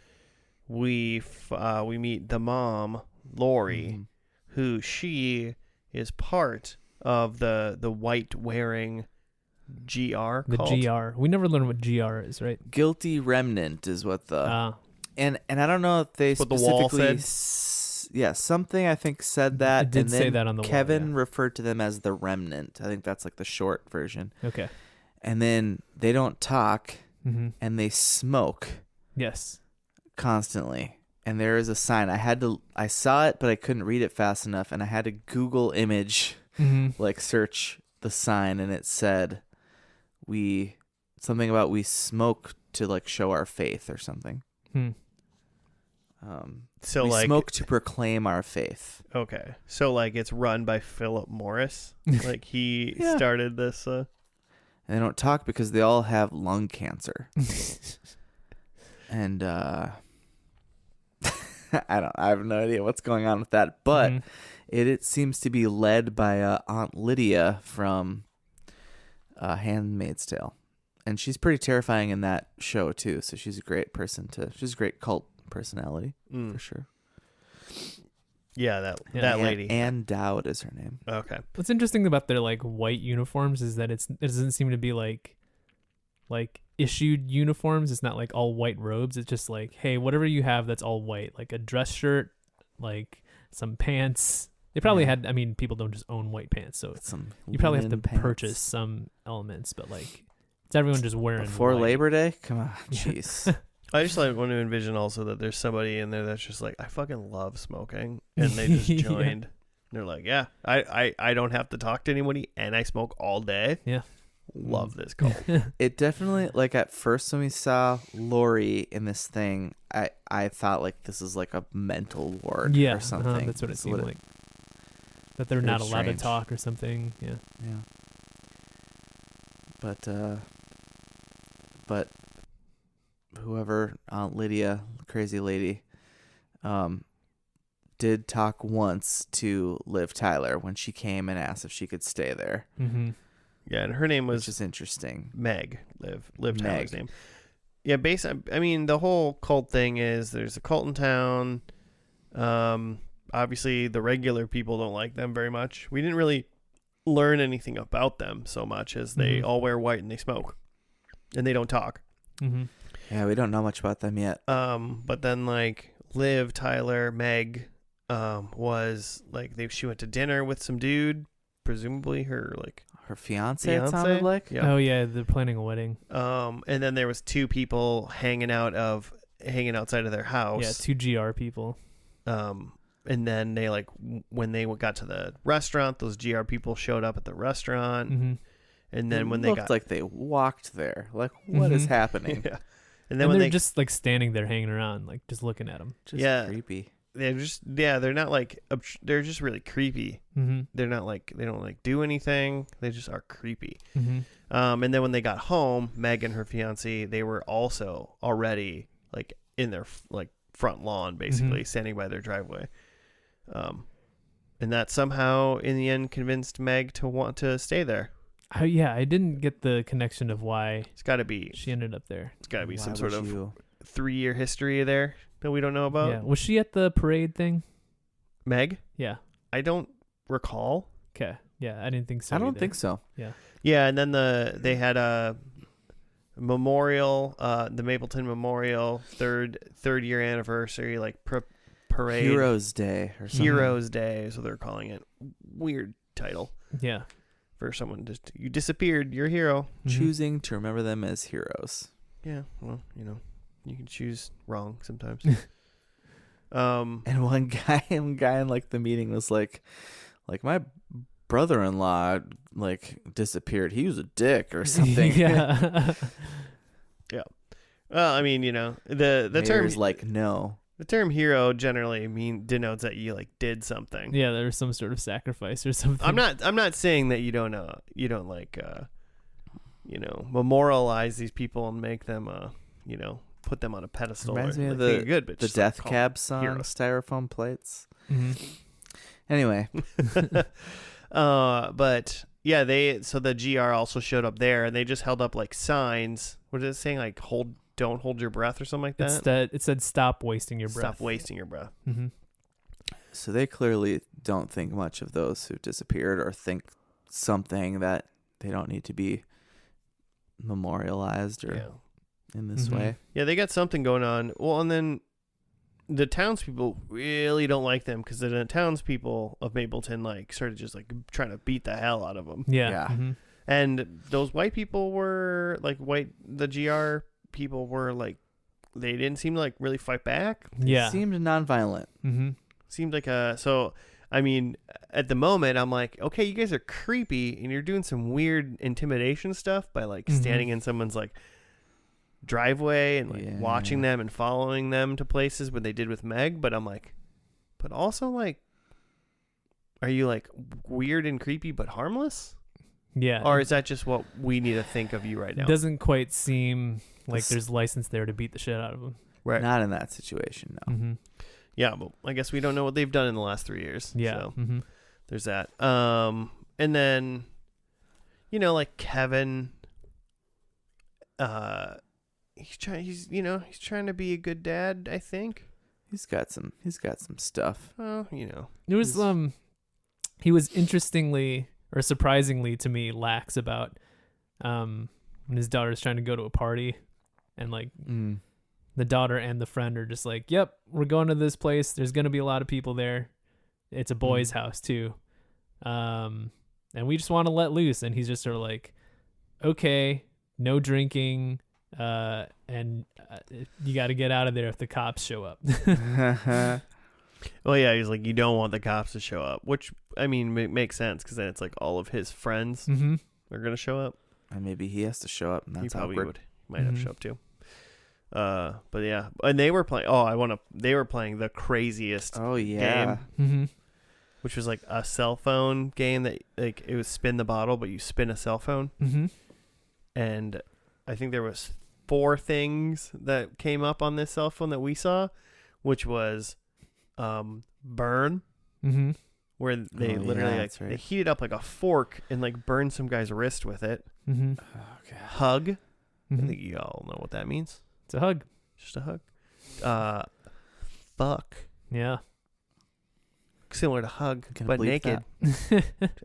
Speaker 1: we meet the mom, Lori,
Speaker 3: Mhm.
Speaker 1: who she is part of the white wearing GR
Speaker 2: The
Speaker 1: cult.
Speaker 2: GR. We never learned what GR is, right?
Speaker 3: Guilty remnant is what the and I don't know if they
Speaker 1: What the wall
Speaker 3: specifically
Speaker 1: said?
Speaker 3: something I think said that.
Speaker 2: It did
Speaker 3: and
Speaker 2: say
Speaker 3: then
Speaker 2: that on the wall,
Speaker 3: Kevin
Speaker 2: yeah.
Speaker 3: referred to them as the remnant. I think that's like the short version.
Speaker 2: Okay.
Speaker 3: And then they don't talk
Speaker 2: Mm-hmm.
Speaker 3: and they smoke
Speaker 2: Yes.
Speaker 3: constantly. And there is a sign. I saw it, but I couldn't read it fast enough, and I had to Google image,
Speaker 2: Mm-hmm.
Speaker 3: like search the sign, and it said something about we smoke to like show our faith or something.
Speaker 1: So
Speaker 3: we
Speaker 1: like
Speaker 3: smoke to proclaim our faith.
Speaker 1: okay, so like it's run by Philip Morris. Like he
Speaker 3: Yeah.
Speaker 1: started this.
Speaker 3: And they don't talk because they all have lung cancer. And I have no idea what's going on with that, but
Speaker 2: Mhm.
Speaker 3: It seems to be led by Aunt Lydia from Handmaid's Tale, and she's pretty terrifying in that show too. So she's a great person she's a great cult personality for sure.
Speaker 1: Yeah, that lady.
Speaker 3: Ann Dowd is her name.
Speaker 1: Okay.
Speaker 2: What's interesting about their like white uniforms is that it doesn't seem to be like issued uniforms. It's not like all white robes. It's just like, hey, whatever you have that's all white, like a dress shirt, like some pants. They probably had. I mean, people don't just own white pants, so you probably have to purchase some elements. But like, it's everyone just wearing
Speaker 3: before
Speaker 2: white.
Speaker 3: Labor Day. Come on, jeez.
Speaker 1: I just like want to envision also that there's somebody in there that's just like, I fucking love smoking, and they just joined. And they're like, yeah, I don't have to talk to anybody, and I smoke all day.
Speaker 2: Yeah,
Speaker 1: love this cult.
Speaker 3: It definitely, like, at first when we saw Lori in this thing, I thought like this is like a mental ward or something.
Speaker 2: That's what it seemed like. That they're not allowed
Speaker 3: strange.
Speaker 2: to talk or something. Yeah.
Speaker 3: But whoever, Aunt Lydia, crazy lady, did talk once to Liv Tyler when she came and asked if she could stay there.
Speaker 2: Mm-hmm.
Speaker 1: Yeah, and her name was
Speaker 3: which is interesting.
Speaker 1: Liv Tyler's name. Yeah, I mean, the whole cult thing is there's a cult in town. Obviously, the regular people don't like them very much. We didn't really learn anything about them so much as they all wear white and they smoke, and they don't talk.
Speaker 2: Mm-hmm.
Speaker 3: Yeah, we don't know much about them yet.
Speaker 1: But then like Liv Tyler, Meg, was like she went to dinner with some dude, presumably her
Speaker 3: fiance. It sounded like.
Speaker 2: Yeah. Oh yeah, they're planning a wedding.
Speaker 1: And then there was two people hanging outside of their house.
Speaker 2: Yeah, two GR people.
Speaker 1: And then they when they got to the restaurant, those GR people showed up at the restaurant.
Speaker 2: Mm-hmm.
Speaker 1: And then when
Speaker 3: they looked like they walked there, like what is happening?
Speaker 1: Yeah. And then
Speaker 2: when
Speaker 1: they're
Speaker 2: just like standing there hanging around, like just looking at them.
Speaker 3: Just creepy.
Speaker 1: They're not like, they're just really creepy.
Speaker 2: Mm-hmm.
Speaker 1: They're not like, they don't like do anything. They just are creepy.
Speaker 2: Mm-hmm.
Speaker 1: And then when they got home, Meg and her fiance, they were also already like in their like front lawn, basically standing by their driveway. And that somehow in the end convinced Meg to want to stay there.
Speaker 2: I didn't get the connection of why
Speaker 1: It's got to be
Speaker 2: she ended up there.
Speaker 1: It's got to be some sort of 3-year history there that we don't know about.
Speaker 2: Yeah. Was she at the parade thing?
Speaker 1: Meg?
Speaker 2: Yeah.
Speaker 1: I don't recall.
Speaker 2: Okay. Yeah, I didn't think so.
Speaker 3: I don't think so.
Speaker 2: Yeah.
Speaker 1: Yeah, and then they had a memorial, the Mapleton Memorial third year anniversary parade.
Speaker 3: Heroes Day or something.
Speaker 1: Heroes Day is what they're calling it. Weird title.
Speaker 2: Yeah.
Speaker 1: For someone you disappeared, you're a hero.
Speaker 3: Choosing to remember them as heroes.
Speaker 1: Yeah, well, you can choose wrong sometimes.
Speaker 3: And one guy in like the meeting was like my brother-in-law like disappeared. He was a dick or something.
Speaker 2: Yeah.
Speaker 1: Yeah. Well, I mean, the term
Speaker 3: is like no.
Speaker 1: The term hero generally denotes that you like did something.
Speaker 2: Yeah, there was some sort of sacrifice or something.
Speaker 1: I'm not saying that you don't memorialize these people and make them put them on a pedestal.
Speaker 3: Reminds me of the Death Cab song, heroes. Styrofoam plates.
Speaker 2: Mm-hmm.
Speaker 3: Anyway.
Speaker 1: But yeah, the GR also showed up there and they just held up like signs. What is it saying? Like don't hold your breath or something like that?
Speaker 2: It said stop wasting your breath.
Speaker 1: Stop wasting your breath.
Speaker 2: Mm-hmm.
Speaker 3: So they clearly don't think much of those who disappeared or think something that they don't need to be memorialized or in this way.
Speaker 1: Yeah, they got something going on. Well, and then the townspeople really don't like them because the townspeople of Mapleton started just trying to beat the hell out of them.
Speaker 2: Yeah. Mm-hmm.
Speaker 1: And those white people were the GR people were they didn't seem to really fight back.
Speaker 2: Yeah.
Speaker 3: It seemed nonviolent.
Speaker 2: Mm-hmm.
Speaker 1: Seemed like I mean, at the moment I'm like, okay, you guys are creepy and you're doing some weird intimidation stuff by standing in someone's driveway and watching them and following them to places what they did with Meg. But I'm like, but also are you weird and creepy but harmless?
Speaker 2: Yeah.
Speaker 1: Or is that just what we need to think of you right now?
Speaker 2: It doesn't quite seem like there's license there to beat the shit out of them.
Speaker 1: Right.
Speaker 3: Not in that situation, no.
Speaker 2: Mm-hmm.
Speaker 1: Yeah, but I guess we don't know what they've done in the last 3 years.
Speaker 2: Yeah.
Speaker 1: So
Speaker 2: Mm-hmm.
Speaker 1: there's that. And then, like Kevin, he's trying to be a good dad, I think.
Speaker 3: He's got some stuff.
Speaker 1: Oh,
Speaker 2: It was he was interestingly or surprisingly to me lax about when his daughter's trying to go to a party and like the daughter and the friend are just like, yep, we're going to this place, there's going to be a lot of people there, it's a boys' house too, and we just want to let loose, and he's just sort of like, okay, no drinking, and you got to get out of there if the cops show up.
Speaker 1: Well, yeah, he's like, you don't want the cops to show up, which, I mean, makes sense, because then it's like all of his friends are going to show up.
Speaker 3: And maybe he has to show up, and that's
Speaker 1: he probably
Speaker 3: awkward.
Speaker 1: might have to show up too. But yeah, and they were playing. They were playing the craziest.
Speaker 3: Oh yeah.
Speaker 1: Game, which was like a cell phone game that like it was spin the bottle, but you spin a cell phone. And I think there was 4 things that came up on this cell phone that we saw, which was burn, where they literally they heated up like a fork and like burned some guy's wrist with it. Hug. I think you all know what that means.
Speaker 2: It's a hug.
Speaker 1: Just a hug. Fuck.
Speaker 2: Yeah.
Speaker 1: Similar to hug, but naked.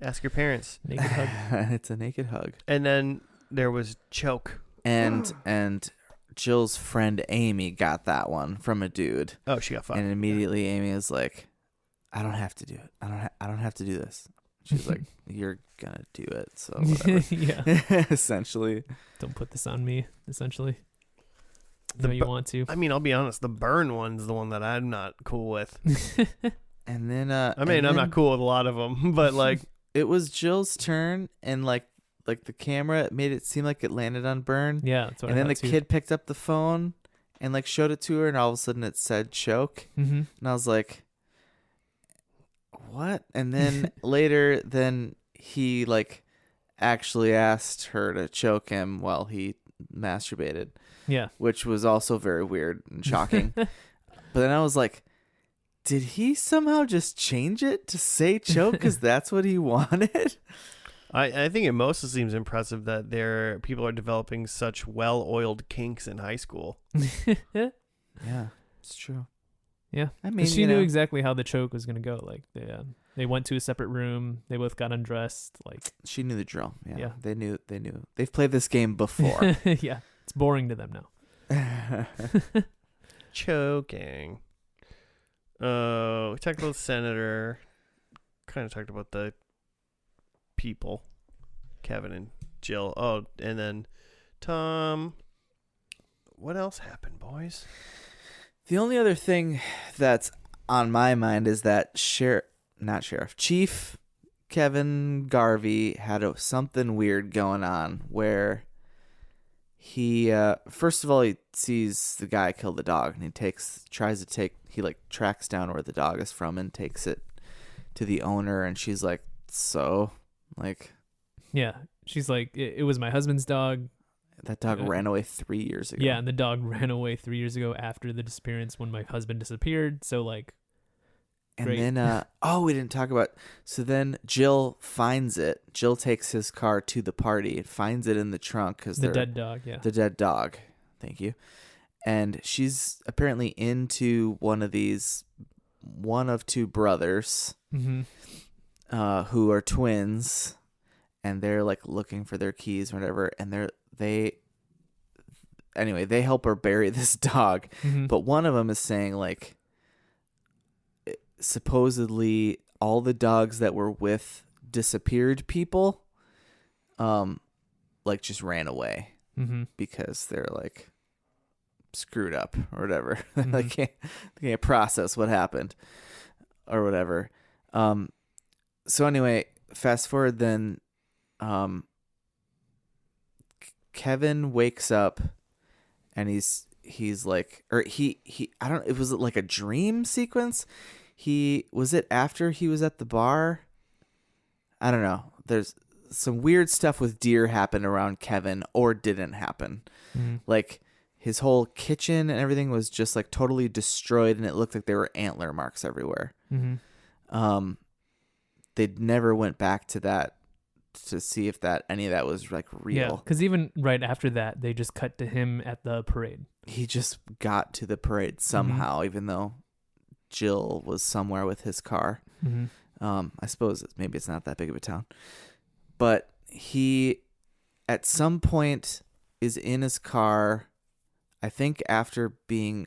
Speaker 1: Ask your parents.
Speaker 2: Naked hug.
Speaker 3: It's a naked hug.
Speaker 1: And then there was choke.
Speaker 3: And Jill's friend Amy got that one from a dude.
Speaker 1: Oh, she got fucked.
Speaker 3: And immediately Amy is like, I don't have to do it. I don't have to do this. She's like, you're gonna do it, so whatever.
Speaker 2: Yeah.
Speaker 3: Essentially.
Speaker 2: Don't put this on me, essentially. You want to.
Speaker 1: I mean, I'll be honest, the burn one's the one that I'm not cool with.
Speaker 3: And then
Speaker 1: I'm not cool with a lot of them, but like
Speaker 3: it was Jill's turn, and like the camera made it seem like it landed on Burn.
Speaker 2: Yeah, that's what
Speaker 3: and
Speaker 2: I
Speaker 3: then the
Speaker 2: thought too.
Speaker 3: kid picked up the phone and like showed it to her, and all of a sudden it said choke. And I was like, what? And then later, then he like actually asked her to choke him while he masturbated.
Speaker 2: Yeah,
Speaker 3: which was also very weird and shocking. But then I was like, did he somehow just change it to say choke because that's what he wanted?
Speaker 1: I think it mostly seems impressive that people are developing such well-oiled kinks in high school.
Speaker 3: Yeah, it's true.
Speaker 2: Yeah,
Speaker 3: I mean,
Speaker 2: she knew exactly how the choke was gonna go. Like they went to a separate room. They both got undressed. Like
Speaker 3: she knew the drill. Yeah.
Speaker 2: Yeah.
Speaker 3: They knew. They've played this game before.
Speaker 2: Yeah, it's boring to them now.
Speaker 1: Choking. We talked about the senator. Kind of talked about the people, Kevin and Jill. Oh, and then Tom. What else happened, boys?
Speaker 3: The only other thing that's on my mind is that Chief Kevin Garvey had something weird going on where he first of all he sees the guy kill the dog, and he tracks down where the dog is from and takes it to the owner, and she's like, so like,
Speaker 2: yeah, she's like, it was my husband's dog.
Speaker 3: That dog ran away 3 years ago.
Speaker 2: Yeah, and the dog ran away 3 years ago after the disappearance when my husband disappeared. So like,
Speaker 3: and
Speaker 2: great.
Speaker 3: then we didn't talk about. So then Jill finds it. Jill takes his car to the party. It finds it in the trunk because
Speaker 2: the dead dog. Yeah,
Speaker 3: the dead dog. Thank you. And she's apparently into one of 2 brothers who are twins, and they're like looking for their keys or whatever. And they help her bury this dog. But one of them is saying like, supposedly all the dogs that were with disappeared people, like just ran away because they're like screwed up or whatever. They can't process what happened or whatever. So anyway, fast forward then, Kevin wakes up and he's like, or he I don't, it was like a dream sequence. Was it after he was at the bar? I don't know. There's some weird stuff with deer happened around Kevin or didn't happen. Like his whole kitchen and everything was just like totally destroyed, and it looked like there were antler marks everywhere. They never went back to that to see if any of that was like real.
Speaker 2: Yeah, because even right after that, they just cut to him at the parade.
Speaker 3: He just got to the parade somehow, even though Jill was somewhere with his car. I suppose maybe it's not that big of a town. But he, at some point, is in his car, I think after being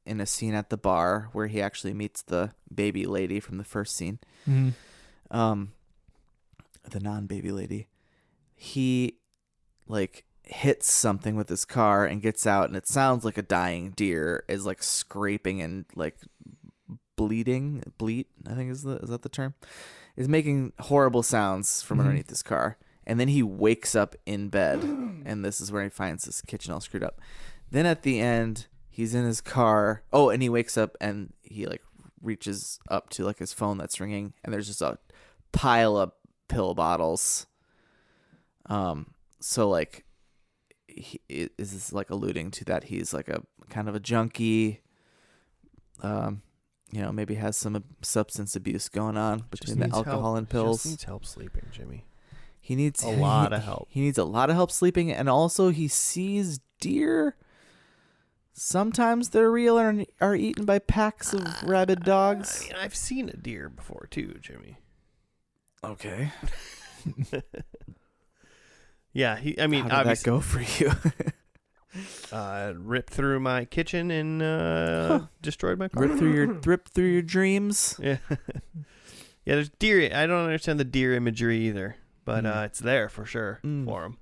Speaker 3: in a scene at the bar where he actually meets the baby lady from the first scene. The non-baby lady. He, like, hits something with his car and gets out, and it sounds like a dying deer is, like, scraping and, like, bleat, I think is that the term? Is making horrible sounds from underneath his car. And then he wakes up in bed, and this is where he finds his kitchen all screwed up. Then at the end, he's in his car. Oh, and he wakes up and he like reaches up to like his phone that's ringing, and there's just a pile of pill bottles. So like, is this like alluding to that he's like a kind of a junkie? Maybe has some substance abuse going on between the alcohol and pills.
Speaker 1: Just needs help sleeping, Jimmy.
Speaker 3: He needs
Speaker 1: a lot of help.
Speaker 3: He needs a lot of help sleeping, and also he sees deer. Sometimes they're real and are eaten by packs of rabid dogs.
Speaker 1: I've seen a deer before too, Jimmy.
Speaker 3: Okay.
Speaker 1: Yeah,
Speaker 3: how did that go for you?
Speaker 1: Ripped through my kitchen and destroyed my car.
Speaker 3: Ripped through your dreams.
Speaker 1: Yeah. Yeah, there's deer. I don't understand the deer imagery either, but it's there for sure for him.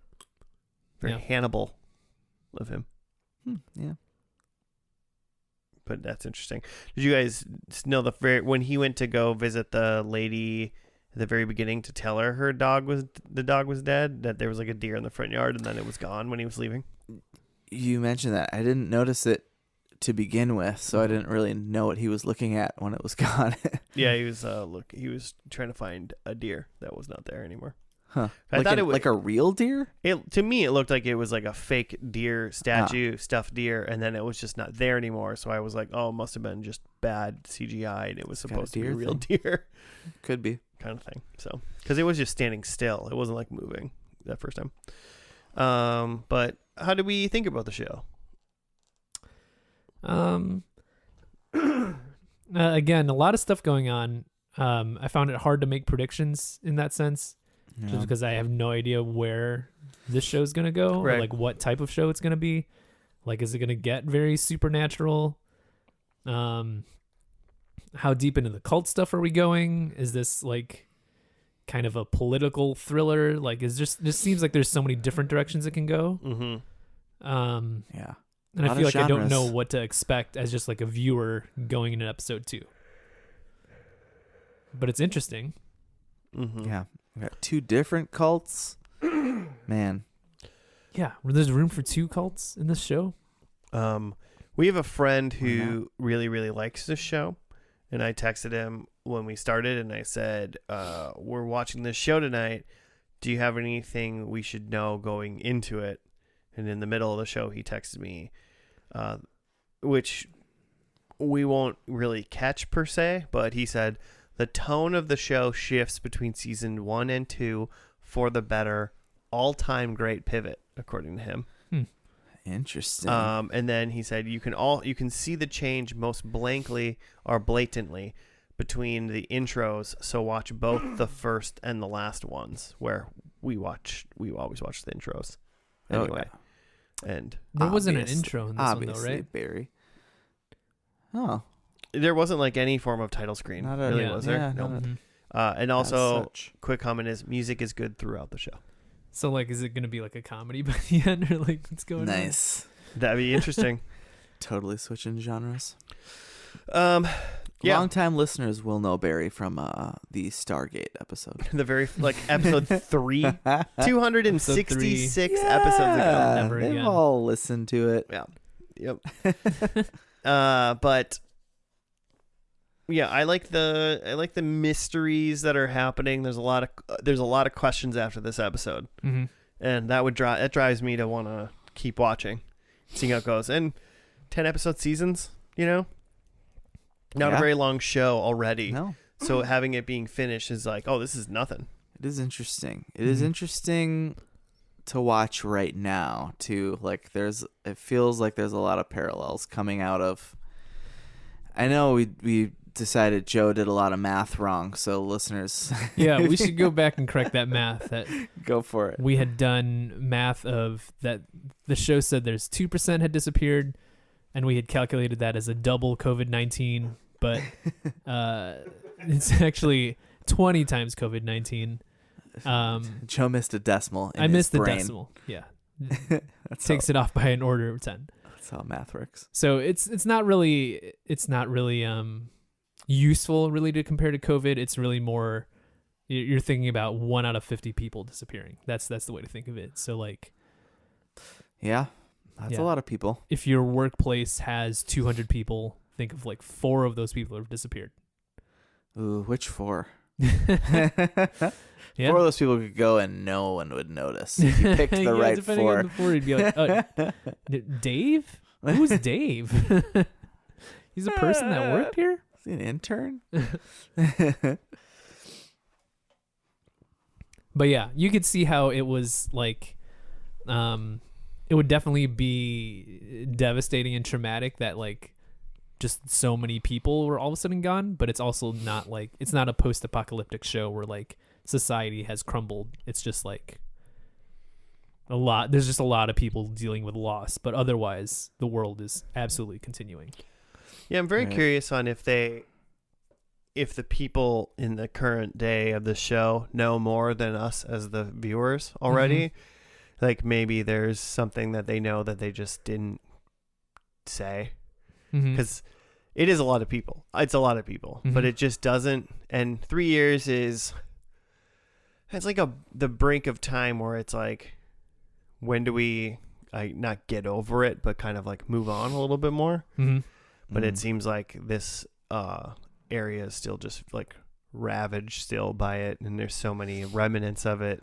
Speaker 1: Very Hannibal of him.
Speaker 3: Yeah.
Speaker 1: But that's interesting. Did you guys know when he went to go visit the lady at the very beginning to tell her the dog was dead, that there was like a deer in the front yard and then it was gone when he was leaving?
Speaker 3: You mentioned that. I didn't notice it to begin with, so I didn't really know what he was looking at when it was gone.
Speaker 1: Yeah, he was trying to find a deer that was not there anymore.
Speaker 3: Huh.
Speaker 1: I thought it was
Speaker 3: like a real deer?
Speaker 1: To me, it looked like it was like a fake deer statue, stuffed deer, and then it was just not there anymore. So I was like, oh, it must have been just bad CGI, and it was supposed to be a real deer.
Speaker 3: Could be.
Speaker 1: Kind of thing. So, because it was just standing still. It wasn't like moving that first time. But how do we think about the show?
Speaker 2: Again, a lot of stuff going on. I found it hard to make predictions in that sense. Just because I have no idea where this show's going to go, or like what type of show it's going to be. Like, is it going to get very supernatural? How deep into the cult stuff are we going? Is this like kind of a political thriller? Like, just seems like there's so many different directions it can go.
Speaker 3: Yeah.
Speaker 2: And I feel like I don't know what to expect as just like a viewer going into episode 2. But it's interesting.
Speaker 3: Yeah. We got 2 different cults. Man.
Speaker 2: Yeah. There's room for 2 cults in this show.
Speaker 1: We have a friend who really, really likes this show. And I texted him when we started and I said, we're watching this show tonight. Do you have anything we should know going into it? And in the middle of the show, he texted me, which we won't really catch per se, but he said, the tone of the show shifts between season 1 and 2 for the better. All-time great pivot, according to him.
Speaker 3: Interesting.
Speaker 1: And then he said you can see the change most blankly or blatantly between the intros. So watch both the first and the last ones, where we always watch the intros anyway. And
Speaker 2: there wasn't an intro in this one though, right?
Speaker 3: Barry. Oh.
Speaker 1: There wasn't like any form of title screen. Was there?
Speaker 3: Yeah,
Speaker 1: no. And also, quick comment is music is good throughout the show.
Speaker 2: So, like, is it going to be like a comedy by the end, or like what's going on?
Speaker 3: Nice.
Speaker 1: That'd be interesting.
Speaker 3: Totally switching genres.
Speaker 1: Yeah.
Speaker 3: Long-time listeners will know Barry from the Stargate episode.
Speaker 1: The very, like, episode 3. 266 episodes ago.
Speaker 2: Never
Speaker 3: they've
Speaker 2: again.
Speaker 3: all listened to it.
Speaker 1: Yeah. Yep. But... yeah, I like the mysteries that are happening. There's a lot of questions after this episode,
Speaker 2: and
Speaker 1: that drives me to want to keep watching. seeing how it goes. And 10-episode seasons, not a very long show already.
Speaker 3: No.
Speaker 1: So having it being finished is like, oh, this is nothing.
Speaker 3: It is interesting. It is interesting to watch right now too. Like it feels like there's a lot of parallels coming out of. I know we decided Joe did a lot of math wrong, so listeners.
Speaker 2: Yeah, we should go back and correct that math.
Speaker 3: Go for it.
Speaker 2: We had done math of that. The show said there's 2% had disappeared, and we had calculated that as a double COVID-19, but it's actually 20 times COVID-19.
Speaker 3: Joe missed a decimal.
Speaker 2: I missed the decimal. Yeah, takes it off by an order of 10.
Speaker 3: That's how math works.
Speaker 2: So it's not really useful really to compare to COVID. It's really more you're thinking about 1 out of 50 people disappearing. That's the way to think of it. So like,
Speaker 3: yeah, that's a lot of people.
Speaker 2: If your workplace has 200 people, think of like 4 of those people have disappeared.
Speaker 3: Ooh, which 4?
Speaker 2: Yeah.
Speaker 3: 4 of those people could go and no one would notice. If you picked the right 4.
Speaker 2: On the 4, you'd be like, Dave? Who's Dave? He's a person that worked here?
Speaker 3: Is he an intern?
Speaker 2: But yeah, you could see how it was like, it would definitely be devastating and traumatic that like just so many people were all of a sudden gone. But it's also not like, it's not a post-apocalyptic show where like society has crumbled. It's just like there's just a lot of people dealing with loss, but otherwise the world is absolutely continuing.
Speaker 1: Yeah, I'm very curious on if the people in the current day of the show know more than us as the viewers already. Mm-hmm. Like maybe there's something that they know that they just didn't say. Because it is a lot of people. It's a lot of people, but it just doesn't. And 3 years it's like the brink of time where it's like, when do we not get over it, but kind of like move on a little bit more? But it seems like this area is still just like ravaged still by it, and there's so many remnants of it,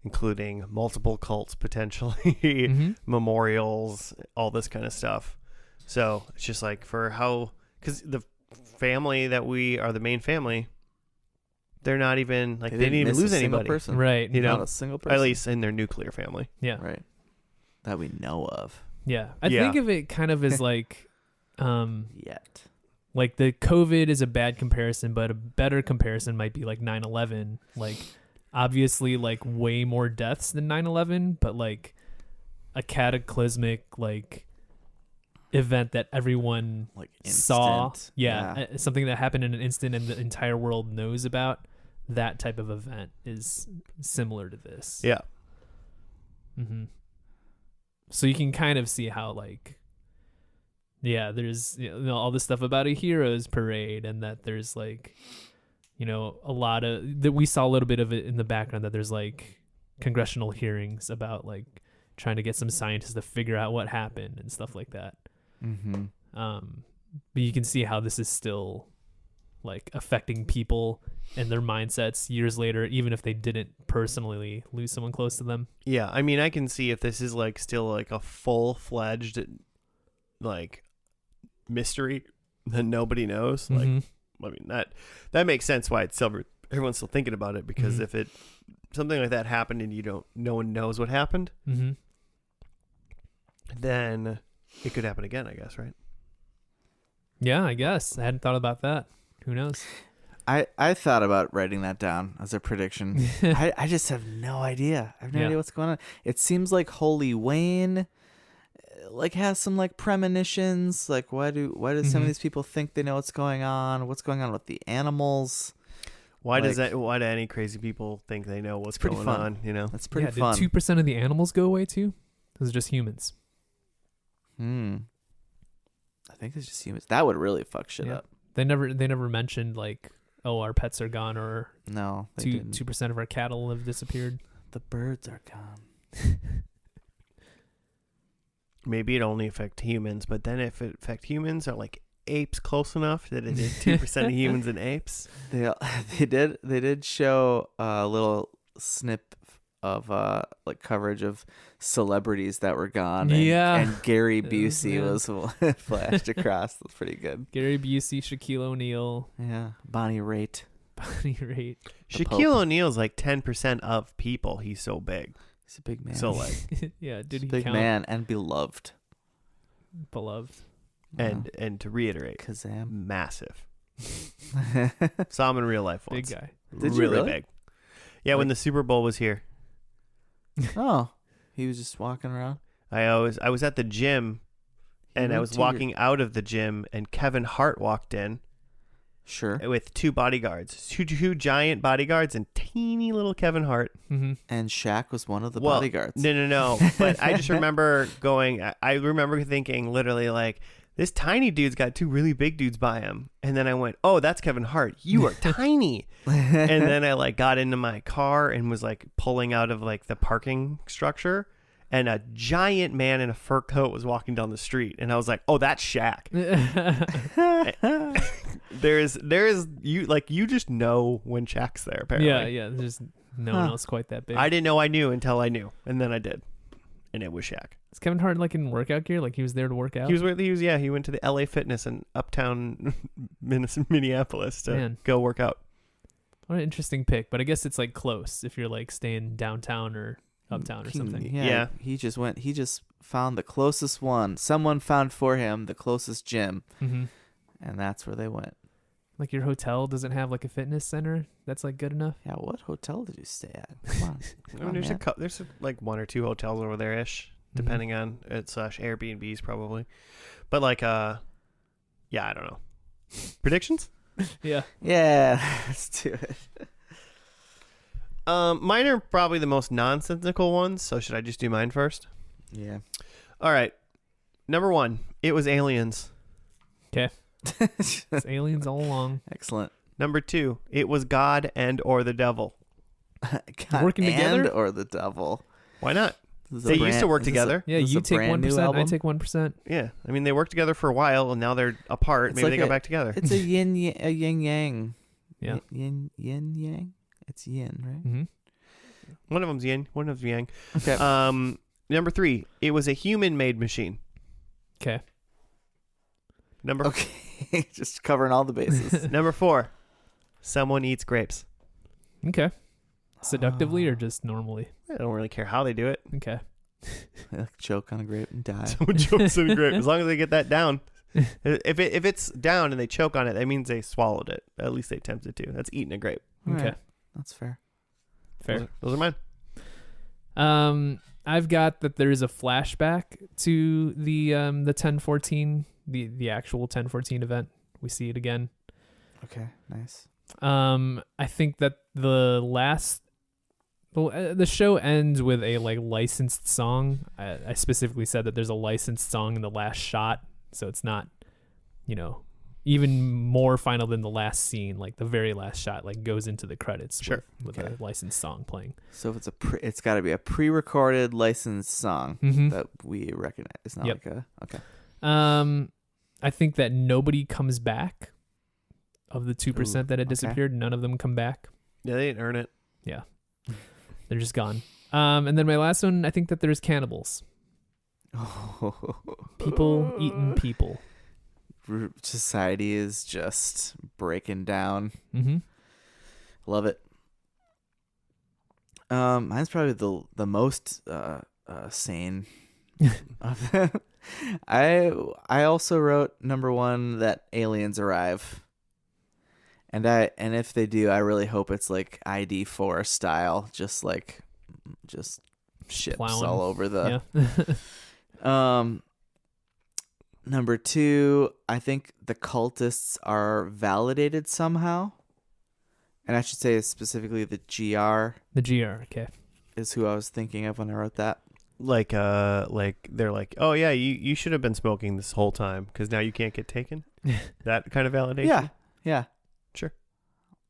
Speaker 1: including multiple cults potentially, memorials, all this kind of stuff. So it's just like because the family that we are the main family, they're not even like they didn't even lose anybody,
Speaker 3: person.
Speaker 2: Right?
Speaker 3: Not a single person,
Speaker 1: at least in their nuclear family.
Speaker 2: Yeah,
Speaker 3: right. That we know of.
Speaker 2: Yeah, I think of it kind of as like,
Speaker 3: yet.
Speaker 2: Like the COVID is a bad comparison, but a better comparison might be like 9/11. Like, obviously, like way more deaths than 9/11, but like a cataclysmic like event that everyone
Speaker 3: like
Speaker 2: saw. Yeah, something that happened in an instant and the entire world knows about. That type of event is similar to this.
Speaker 1: Yeah.
Speaker 2: So you can kind of see how like, yeah, there's all this stuff about a heroes parade, and that there's like, a lot of that we saw a little bit of it in the background, that there's like congressional hearings about like trying to get some scientists to figure out what happened and stuff like that. But you can see how this is still like affecting people and their mindsets years later, even if they didn't personally lose someone close to them.
Speaker 1: Yeah, I mean, I can see if this is like still like a full-fledged like mystery that nobody knows. Like, I mean, that makes sense why it's still everyone's still thinking about it, because if something like that happened and no one knows what happened, then it could happen again, I guess, right?
Speaker 2: Yeah, I guess. I hadn't thought about that. Who knows?
Speaker 3: I thought about writing that down as a prediction. I just have no idea. I have no idea what's going on. It seems like Holy Wayne like has some like premonitions. Like why do some of these people think they know what's going on? What's going on with the animals?
Speaker 1: Why do any crazy people think they know what's going on?
Speaker 3: That's pretty fun.
Speaker 2: Did 2% of the animals go away too? Those are just humans.
Speaker 3: I think it's just humans. That would really fuck shit up.
Speaker 2: They never mentioned like, oh, our pets are gone, or
Speaker 3: no,
Speaker 2: 2% of our cattle have disappeared.
Speaker 3: The birds are gone.
Speaker 1: Maybe it only affect humans, but then if it affect humans, are like apes close enough that it is 2% of humans and apes?
Speaker 3: They did show a little snip like coverage of celebrities that were gone.
Speaker 2: Yeah.
Speaker 3: And Gary
Speaker 2: It was,
Speaker 3: Busey
Speaker 2: yeah.
Speaker 3: was flashed across. That's pretty good.
Speaker 2: Gary Busey, Shaquille O'Neal,
Speaker 3: Yeah. Bonnie Raitt.
Speaker 2: Bonnie Raitt.
Speaker 3: The Pope.
Speaker 1: Shaquille O'Neal's like 10% of people. He's so big.
Speaker 3: He's a big man.
Speaker 1: So like,
Speaker 2: Yeah, did
Speaker 3: He's a
Speaker 2: he
Speaker 3: big
Speaker 2: count
Speaker 3: man and beloved.
Speaker 2: beloved?
Speaker 1: and to reiterate,
Speaker 3: Kazam.
Speaker 1: massive. Saw him in real life
Speaker 2: Big
Speaker 1: once.
Speaker 2: guy.
Speaker 3: Did you really?
Speaker 1: big. Yeah, when
Speaker 3: Like-
Speaker 1: the Super Bowl was here,
Speaker 3: Oh, he was just walking around.
Speaker 1: I was at the gym, and I
Speaker 3: went
Speaker 1: was
Speaker 3: to your-
Speaker 1: walking out of the gym, and Kevin Hart walked in
Speaker 3: Sure.
Speaker 1: with two bodyguards, two giant bodyguards, and teeny little Kevin Hart.
Speaker 2: Mm-hmm.
Speaker 3: And Shaq was one of the
Speaker 1: Well,
Speaker 3: bodyguards.
Speaker 1: No. But I just remember going. I remember thinking literally like, this tiny dude's got two really big dudes by him, and then I went, "Oh, that's Kevin Hart. You are tiny." And then I like got into my car and was like pulling out of like the parking structure, and a giant man in a fur coat was walking down the street, and I was like, "Oh, that's Shaq." There's you like you just know when Shaq's there. Apparently,
Speaker 2: yeah. There's no one else quite that big.
Speaker 1: I didn't know I knew until I knew, and then I did, and it was Shaq.
Speaker 2: Is Kevin Hart like in workout gear? Like he was there to work out?
Speaker 1: He went to the LA Fitness in uptown Minneapolis to
Speaker 2: Man.
Speaker 1: go work out.
Speaker 2: What an interesting pick. But I guess it's like close if you're like staying downtown or uptown or something.
Speaker 3: Yeah. He just found the closest one. Someone found for him the closest gym,
Speaker 2: Mm-hmm.
Speaker 3: and that's where they went.
Speaker 2: Like your hotel doesn't have like a fitness center that's like good enough.
Speaker 3: Yeah, what hotel did you stay at? Come on.
Speaker 1: I mean, there's like one or two hotels over there ish, depending on it's Airbnbs probably, but like yeah, I don't know. Predictions?
Speaker 2: Yeah.
Speaker 3: Yeah, let's do it.
Speaker 1: Mine are probably the most nonsensical ones. So should I just do mine first?
Speaker 3: Yeah.
Speaker 1: All right. Number 1, it was aliens.
Speaker 2: Okay. It's aliens all along.
Speaker 3: Excellent.
Speaker 1: Number 2, it was God and or the devil.
Speaker 3: God,
Speaker 2: Working together?
Speaker 3: and or the devil.
Speaker 1: Why not?
Speaker 3: This is a
Speaker 1: They used
Speaker 3: brand-
Speaker 1: to work
Speaker 3: is this a-
Speaker 1: together.
Speaker 2: Yeah,
Speaker 3: this is
Speaker 2: you
Speaker 3: a
Speaker 2: take
Speaker 3: brand new
Speaker 2: 1%, I
Speaker 3: album?
Speaker 2: take 1%.
Speaker 1: Yeah, I mean they worked together for a while and now they're apart.
Speaker 3: It's
Speaker 1: Maybe
Speaker 3: like
Speaker 1: they go
Speaker 3: a-
Speaker 1: back together.
Speaker 3: It's a yin yang.
Speaker 2: Yeah.
Speaker 3: Yin yang. It's yin, right?
Speaker 2: Mm-hmm.
Speaker 1: One of them's yin, one of them's yang.
Speaker 3: Okay.
Speaker 1: Number 3, it was a human-made machine.
Speaker 2: Okay.
Speaker 1: Number
Speaker 3: Okay. Just covering all the bases.
Speaker 1: Number 4, someone eats grapes.
Speaker 2: Okay. Seductively or just normally?
Speaker 1: I don't really care how they do it.
Speaker 2: Okay.
Speaker 3: They like choke on a grape and die.
Speaker 1: Someone chokes on a grape. As long as they get that down. If it's down and they choke on it, that means they swallowed it. At least they attempted to. That's eating a grape.
Speaker 3: All
Speaker 2: Okay.
Speaker 3: right. That's fair.
Speaker 2: Fair.
Speaker 1: Those are mine.
Speaker 2: I've got that there's a flashback to the 1014, the actual 1014 event. We see it again.
Speaker 3: Okay. Nice.
Speaker 2: I think that the show ends with a like licensed song. I specifically said that there's a licensed song in the last shot, so it's not, even more final than the last scene. Like the very last shot, like goes into the credits.
Speaker 1: Sure.
Speaker 2: With
Speaker 3: Okay.
Speaker 2: a licensed song playing.
Speaker 3: So if it's got to be a pre-recorded licensed song
Speaker 2: Mm-hmm.
Speaker 3: that we recognize. It's not
Speaker 2: Yep.
Speaker 3: like a okay.
Speaker 2: I think that nobody comes back. Of the 2% that had
Speaker 3: okay.
Speaker 2: disappeared, none of them come back.
Speaker 1: Yeah, they didn't earn it.
Speaker 2: Yeah. They're just gone. And then my last one, I think that there's cannibals. People eating people.
Speaker 3: Society is just breaking down.
Speaker 2: Mm-hmm.
Speaker 3: Love it. Mine's probably the most sane of them. I also wrote number 1 that aliens arrive. And if they do, I really hope it's like ID4 style, just ships
Speaker 2: Plowing.
Speaker 3: all over the.
Speaker 2: Yeah.
Speaker 3: Number 2, I think the cultists are validated somehow, and I should say specifically the GR
Speaker 2: The GR. Okay.
Speaker 3: is who I was thinking of when I wrote that.
Speaker 1: Like they're like, oh yeah, you should have been smoking this whole time because now you can't get taken. That kind of validation.
Speaker 3: Yeah.
Speaker 1: Sure.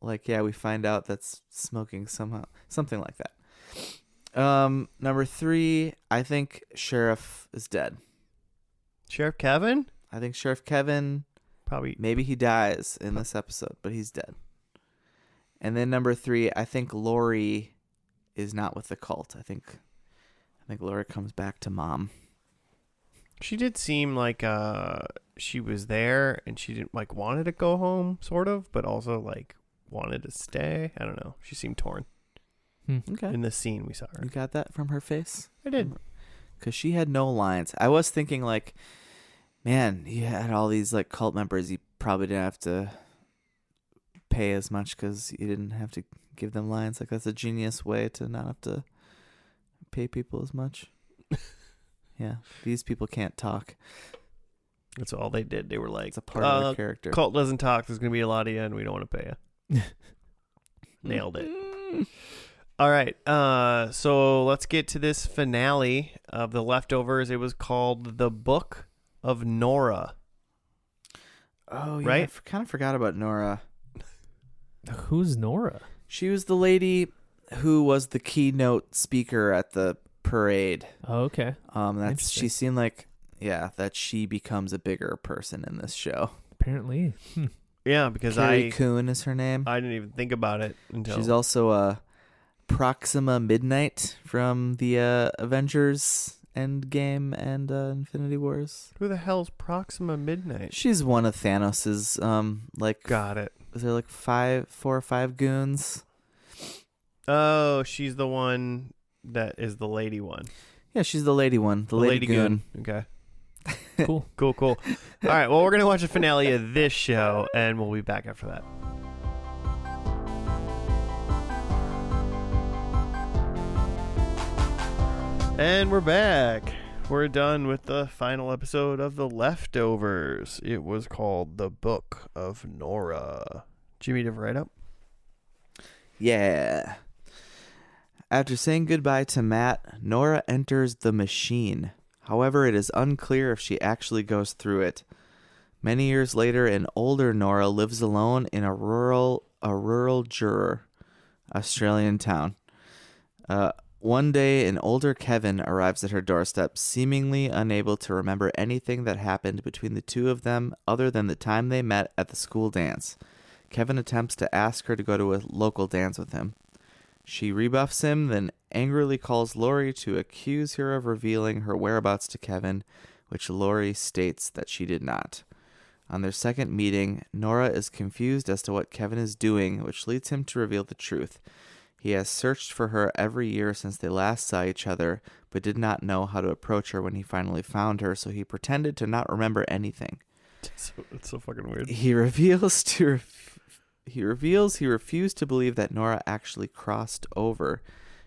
Speaker 3: Like, yeah, we find out that's smoking somehow. Something like that. Number 3, I think Sheriff is dead.
Speaker 1: Sheriff Kevin?
Speaker 3: I think Sheriff Kevin,
Speaker 1: Probably.
Speaker 3: maybe he dies in this episode, but he's dead. And then number 3, I think Lori is not with the cult. I think Laura comes back to mom.
Speaker 1: She did seem like she was there and she didn't like wanted to go home, sort of, but also like wanted to stay. I don't know. She seemed torn
Speaker 3: Okay.
Speaker 1: in the scene we saw her.
Speaker 3: You got that from her face?
Speaker 1: I did.
Speaker 3: Because she had no lines. I was thinking like, man, you had all these like cult members. You probably didn't have to pay as much because you didn't have to give them lines. Like that's a genius way to not have to pay people as much. Yeah, these people can't talk.
Speaker 1: That's all they did. They were like,
Speaker 3: It's a part of their character.
Speaker 1: Cult doesn't talk. There's going to be a lot of you and we don't want to pay you. Nailed it. All right. So let's get to this finale of The Leftovers. It was called The Book of Nora.
Speaker 3: Oh, yeah.
Speaker 1: Right?
Speaker 3: I kind of forgot about Nora.
Speaker 2: Who's Nora?
Speaker 3: She was the lady who was the keynote speaker at the parade.
Speaker 2: Oh, okay.
Speaker 3: She seemed like, that she becomes a bigger person in this show.
Speaker 2: Apparently.
Speaker 1: Yeah, because
Speaker 3: Carrie Coon is her name.
Speaker 1: I didn't even think about it until...
Speaker 3: She's also Proxima Midnight from the Avengers Endgame and Infinity Wars.
Speaker 1: Who the hell's Proxima Midnight?
Speaker 3: She's one of Thanos's
Speaker 1: Got it.
Speaker 3: is there like 4 or 5 goons?
Speaker 1: Oh, she's the one that is the lady one.
Speaker 3: Yeah, she's the lady one. The lady goon.
Speaker 1: Okay.
Speaker 2: Cool.
Speaker 1: Cool. All right, well, we're going to watch the finale of this show, and we'll be back after that. And we're back. We're done with the final episode of The Leftovers. It was called The Book of Nora. Jimmy, to write up?
Speaker 3: Yeah. After saying goodbye to Matt, Nora enters the machine. However, it is unclear if she actually goes through it. Many years later, an older Nora lives alone in a rural juror, Australian town. One day, an older Kevin arrives at her doorstep, seemingly unable to remember anything that happened between the two of them other than the time they met at the school dance. Kevin attempts to ask her to go to a local dance with him. She rebuffs him, then angrily calls Lori to accuse her of revealing her whereabouts to Kevin, which Lori states that she did not. On their second meeting, Nora is confused as to what Kevin is doing, which leads him to reveal the truth. He has searched for her every year since they last saw each other, but did not know how to approach her when he finally found her, so he pretended to not remember anything.
Speaker 1: It's so fucking weird.
Speaker 3: He reveals he refused to believe that Nora actually crossed over,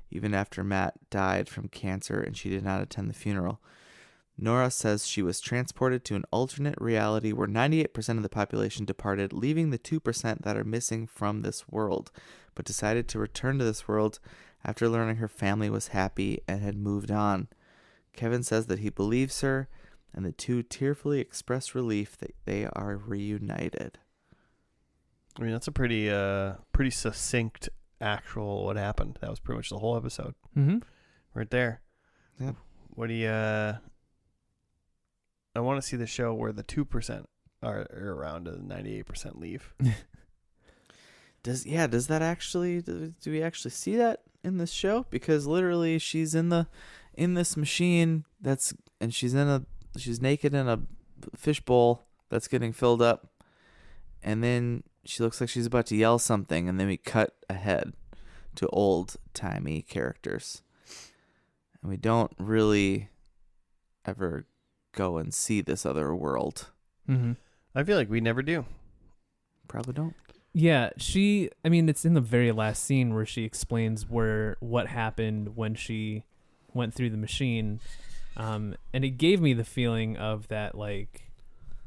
Speaker 3: even after Matt died from cancer and she did not attend the funeral. Nora says she was transported to an alternate reality where 98% of the population departed, leaving the 2% that are missing from this world, but decided to return to this world after learning her family was happy and had moved on. Kevin says that he believes her, and the two tearfully express relief that they are reunited.
Speaker 1: I mean, that's a pretty succinct actual what happened. That was pretty much the whole episode.
Speaker 2: Mm-hmm.
Speaker 1: Right there.
Speaker 3: Yeah.
Speaker 1: What do you... I want to see the show where the 2% are around and the 98% leave.
Speaker 3: Does that actually... Do we actually see that in this show? Because literally she's in this machine and she's naked in a fish bowl that's getting filled up. And then she looks like she's about to yell something, and then we cut ahead to old-timey characters. And we don't really ever go and see this other world.
Speaker 2: Mm-hmm.
Speaker 1: I feel like we never do.
Speaker 3: Probably don't.
Speaker 2: Yeah, it's in the very last scene where she explains what happened when she went through the machine. And it gave me the feeling of that, like,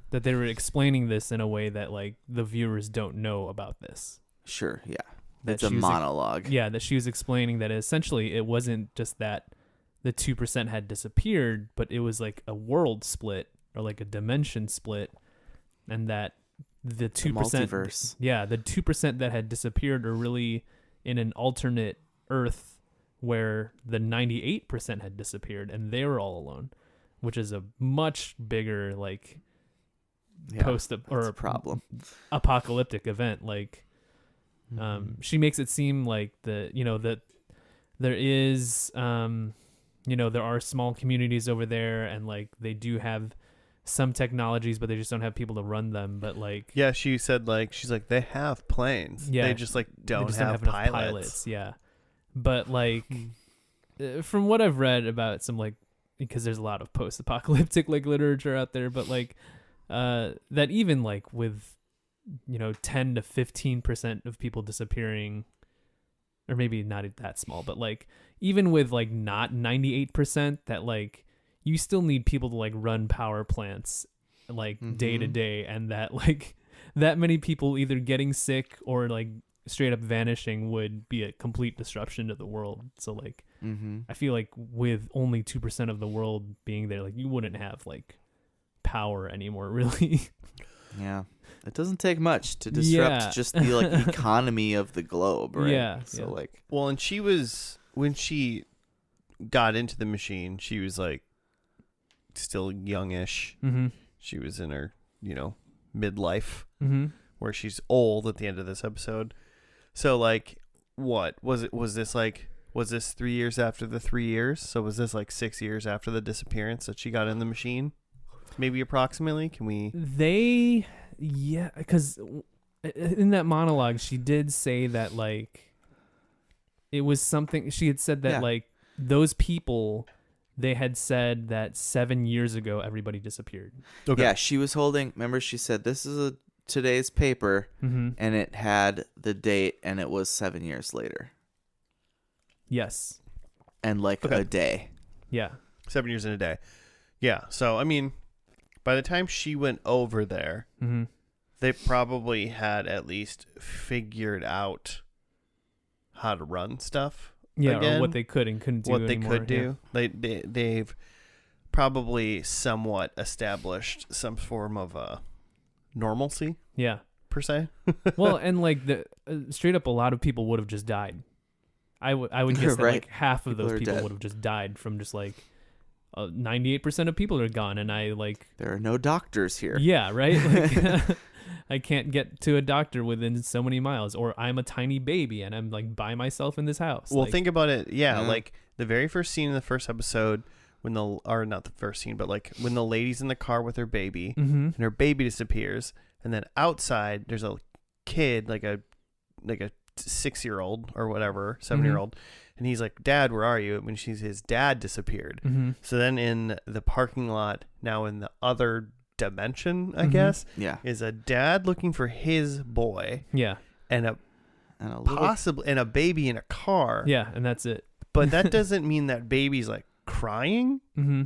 Speaker 2: that they were explaining this in a way that, like, the viewers don't know about this.
Speaker 3: Sure, yeah.
Speaker 2: That
Speaker 3: It's a monologue.
Speaker 2: that she was explaining that essentially it wasn't just that the 2% had disappeared, but it was like a world split or like a dimension split, and that the 2%,
Speaker 3: multiverse.
Speaker 2: Yeah, the 2% that had disappeared are really in an alternate Earth where the 98% had disappeared and they were all alone, which is a much bigger, like,
Speaker 3: problem
Speaker 2: apocalyptic event. Like, she makes it seem like the there is, there are small communities over there, and like they do have some technologies, but they just don't have people to run them. But like,
Speaker 1: Yeah, she said like she's like they have planes.
Speaker 2: Yeah,
Speaker 1: they just like
Speaker 2: they
Speaker 1: don't
Speaker 2: just
Speaker 1: have
Speaker 2: enough
Speaker 1: pilots.
Speaker 2: Yeah, but like from what I've read about some like, because there's a lot of post-apocalyptic like literature out there, but like that even like with 10 to 15% of people disappearing, or maybe not that small, but like even with like not 98%, that like you still need people to like run power plants like day to day, and that like that many people either getting sick or like straight up vanishing would be a complete disruption to the world. So like I feel like with only 2% of the world being there, like you wouldn't have like power anymore, really.
Speaker 3: Yeah. It doesn't take much to disrupt just the like economy of the globe, right?
Speaker 2: Yeah.
Speaker 3: So like,
Speaker 1: well, and she was, when she got into the machine, she was like still youngish. She was in her, midlife, where she's old at the end of this episode. So like, what was it? Was this 3 years after the 3 years? So was this like 6 years after the disappearance that she got in the machine? Maybe approximately. Can we?
Speaker 2: Because in that monologue, she did say that like it was something. She had said that like those people, they had said that 7 years ago everybody disappeared.
Speaker 3: Okay. Yeah, she was holding. Remember, she said this is today's paper, and it had the date, and it was 7 years later.
Speaker 2: Yes.
Speaker 3: And like a day.
Speaker 2: Yeah.
Speaker 1: 7 years in a day. Yeah. So I mean, by the time she went over there, they probably had at least figured out how to run stuff.
Speaker 2: Yeah,
Speaker 1: again.
Speaker 2: or what they could and couldn't do.
Speaker 1: What
Speaker 2: anymore.
Speaker 1: they could do. They've probably somewhat established some form of normalcy.
Speaker 2: Yeah.
Speaker 1: Per se.
Speaker 2: Well, and like the straight up, a lot of people would have just died. I would guess that like half of those people would have just died from just like 98% of people are gone, and I like
Speaker 3: there are no doctors here.
Speaker 2: Yeah, right. Like, I can't get to a doctor within so many miles, or I'm a tiny baby and I'm like by myself in this house.
Speaker 1: Well,
Speaker 2: like,
Speaker 1: think about it. Yeah, like the very first scene in the first episode, or not the first scene, but like when the lady's in the car with her baby, and her baby disappears, and then outside there's a kid, like a 6-year-old or whatever, 7-year-old, and he's like, "Dad, where are you?" When his dad disappeared. So then in the parking lot, now in the other dimension, I guess, is a dad looking for his boy, and a baby in a car,
Speaker 2: and that's it.
Speaker 1: But that doesn't mean that baby's like crying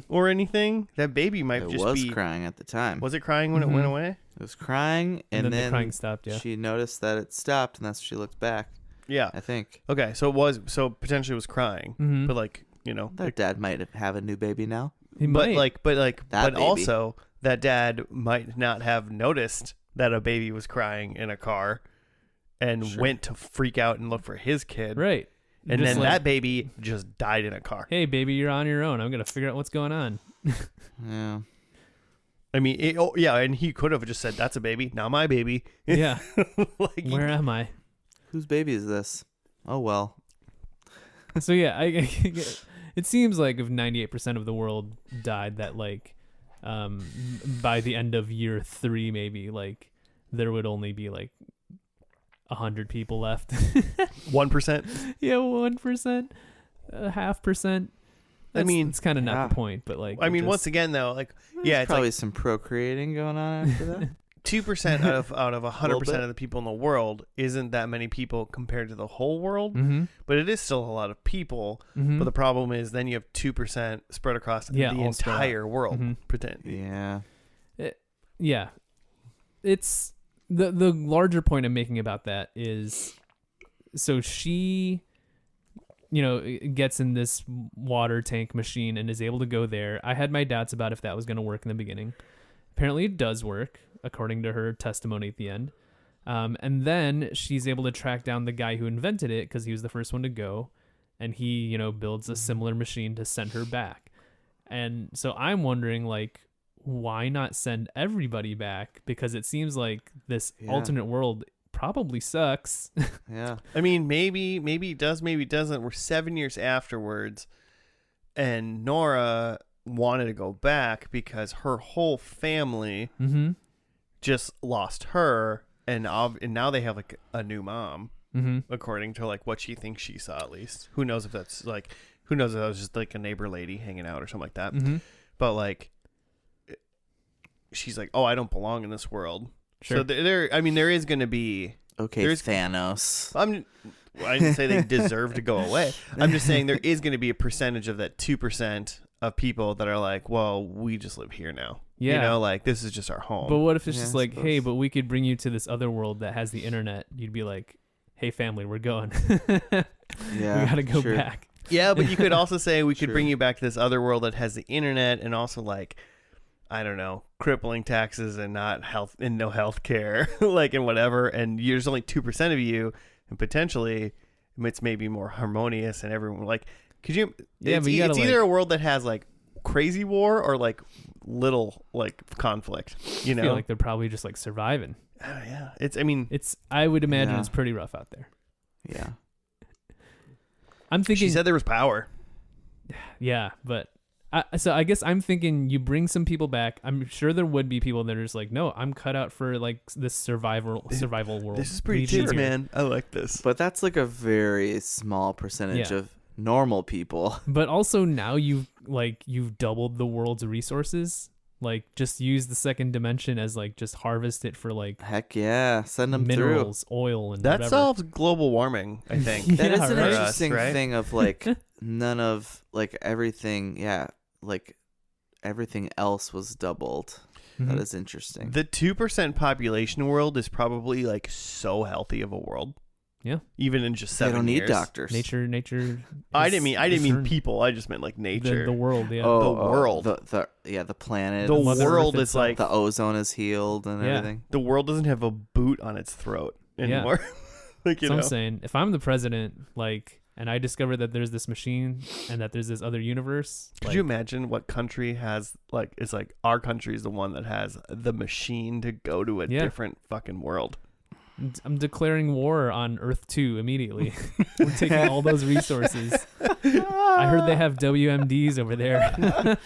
Speaker 1: or anything. That baby might
Speaker 3: It
Speaker 1: just
Speaker 3: was
Speaker 1: be
Speaker 3: crying at the time.
Speaker 1: Was it crying when it went away?
Speaker 3: It was crying, and then
Speaker 2: the crying stopped. Yeah,
Speaker 3: she noticed that it stopped, and that's when she looked back.
Speaker 1: Yeah,
Speaker 3: I think.
Speaker 1: Okay, so potentially it was crying, but like
Speaker 3: that dad might have a new baby now.
Speaker 2: He might.
Speaker 1: But also that dad might not have noticed that a baby was crying in a car, and went to freak out and look for his kid.
Speaker 2: Right.
Speaker 1: And just then that baby just died in a car.
Speaker 2: Hey, baby, you're on your own. I'm gonna figure out what's going on.
Speaker 3: Yeah.
Speaker 1: I mean, and he could have just said, "That's a baby, not my baby."
Speaker 2: Yeah.
Speaker 1: Like,
Speaker 2: where am I?
Speaker 3: Whose baby is this? Oh well.
Speaker 2: So yeah, it seems like if 98% of the world died, that like by the end of year 3, maybe like there would only be like 100 people left.
Speaker 1: 1%.
Speaker 2: Yeah, 1%, 0.5%. I mean, it's kind of not the point, but like,
Speaker 1: I mean, once again though, like,
Speaker 3: it's probably like some procreating going on after that.
Speaker 1: 2% out of 100% of the people in the world isn't that many people compared to the whole world, but it is still a lot of people. But the problem is then you have 2% spread across the entire world. Pretend.
Speaker 2: Yeah. It's the larger point I'm making about that is, so she, gets in this water tank machine and is able to go there. I had my doubts about if that was going to work in the beginning. Apparently it does work, according to her testimony at the end. And then she's able to track down the guy who invented it, because he was the first one to go. And he, builds a similar machine to send her back. And so I'm wondering, like, why not send everybody back? Because it seems like this alternate world probably sucks.
Speaker 3: Yeah.
Speaker 1: I mean, maybe it does, maybe it doesn't. We're 7 years afterwards, and Nora wanted to go back because her whole family
Speaker 2: Mm-hmm.
Speaker 1: just lost her, and now they have like a new mom, according to like what she thinks she saw at least. Who knows if that's like, who knows if that was just like a neighbor lady hanging out or something like that.
Speaker 2: Mm-hmm.
Speaker 1: But like, she's like, oh, I don't belong in this world.
Speaker 2: Sure.
Speaker 1: So there is going to be.
Speaker 3: Okay, Thanos.
Speaker 1: I didn't say they deserve to go away. I'm just saying there is going to be a percentage of that 2% of people that are like, well, we just live here now.
Speaker 2: Yeah.
Speaker 1: You know, like this is just our home.
Speaker 2: But what if it's
Speaker 3: Yeah,
Speaker 2: just
Speaker 3: I
Speaker 2: like,
Speaker 3: suppose.
Speaker 2: hey, but we could bring you to this other world that has the internet. You'd be like, hey, family, we're going.
Speaker 3: Yeah,
Speaker 2: We got to go
Speaker 3: sure.
Speaker 2: back.
Speaker 1: Yeah, but you could also say we could
Speaker 3: Sure.
Speaker 1: bring you back to this other world that has the internet and also like, I don't know, crippling taxes and not health and no health care, like and whatever. And there's only 2% of you, and potentially it's maybe more harmonious and everyone like. Could you?
Speaker 2: Yeah,
Speaker 1: it's,
Speaker 2: but you gotta,
Speaker 1: it's either
Speaker 2: like-
Speaker 1: a world that has like crazy war or like little like conflict. You
Speaker 2: I
Speaker 1: know?
Speaker 2: feel like they're probably just like surviving.
Speaker 1: Yeah. It's. I mean,
Speaker 2: I would imagine
Speaker 3: Yeah.
Speaker 2: it's pretty rough out there.
Speaker 3: Yeah.
Speaker 2: I'm thinking.
Speaker 1: she said there was power.
Speaker 2: Yeah, but so I guess I'm thinking you bring some people back. I'm sure there would be people that are just like, no, I'm cut out for like this survival world.
Speaker 1: This is pretty
Speaker 2: We need
Speaker 1: cheap,
Speaker 2: you.
Speaker 1: man. I like this.
Speaker 3: But that's like a very small percentage
Speaker 2: Yeah.
Speaker 3: of normal people.
Speaker 2: But also now you've doubled the world's resources. Like just use the second dimension as like just harvest it for like
Speaker 3: Heck yeah. Send them
Speaker 2: minerals, oil, and
Speaker 1: That
Speaker 2: whatever.
Speaker 1: solves global warming, I think.
Speaker 3: through. That is
Speaker 2: Yeah,
Speaker 3: an
Speaker 2: right?
Speaker 3: interesting
Speaker 1: Right?
Speaker 3: thing of like none of like everything. Yeah. Like everything else was doubled.
Speaker 2: Mhm.
Speaker 3: That is interesting.
Speaker 1: The 2% population world is probably like so healthy of a world.
Speaker 2: Yeah.
Speaker 1: Even in just
Speaker 3: They
Speaker 1: 7
Speaker 3: don't need
Speaker 1: years.
Speaker 3: doctors.
Speaker 2: Nature.
Speaker 1: I
Speaker 2: is
Speaker 1: didn't mean
Speaker 2: concerned.
Speaker 1: people. I just meant like nature.
Speaker 2: The world. Yeah.
Speaker 3: Oh,
Speaker 1: the world.
Speaker 3: The planet.
Speaker 1: The
Speaker 2: Mother
Speaker 1: world
Speaker 2: Earth
Speaker 1: is
Speaker 2: itself.
Speaker 1: like
Speaker 3: The ozone is healed and
Speaker 2: Yeah.
Speaker 3: everything.
Speaker 1: the world doesn't have a boot on its throat
Speaker 2: Yeah.
Speaker 1: anymore. Like you
Speaker 2: So
Speaker 1: know.
Speaker 2: I'm saying, if I'm the president, like, and I discover that there's this machine and that there's this other universe,
Speaker 1: Could
Speaker 2: like,
Speaker 1: you imagine what country has like it's like our country is the one that has the machine to go to a
Speaker 2: Yeah.
Speaker 1: different fucking world.
Speaker 2: I'm declaring war on Earth 2 immediately. We're taking all those resources. I heard they have WMDs over there.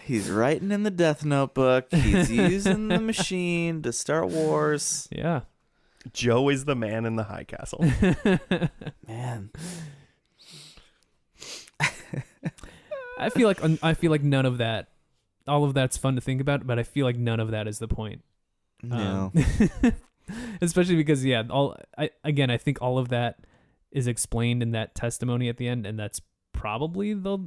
Speaker 3: He's writing in the death notebook. He's using the machine to start wars.
Speaker 2: Yeah.
Speaker 1: Joe is the man in the high castle.
Speaker 3: Man.
Speaker 2: I feel like none of that, all of that's fun to think about, but I feel like none of that is the point.
Speaker 3: No.
Speaker 2: Especially because I think all of that is explained in that testimony at the end, and that's probably the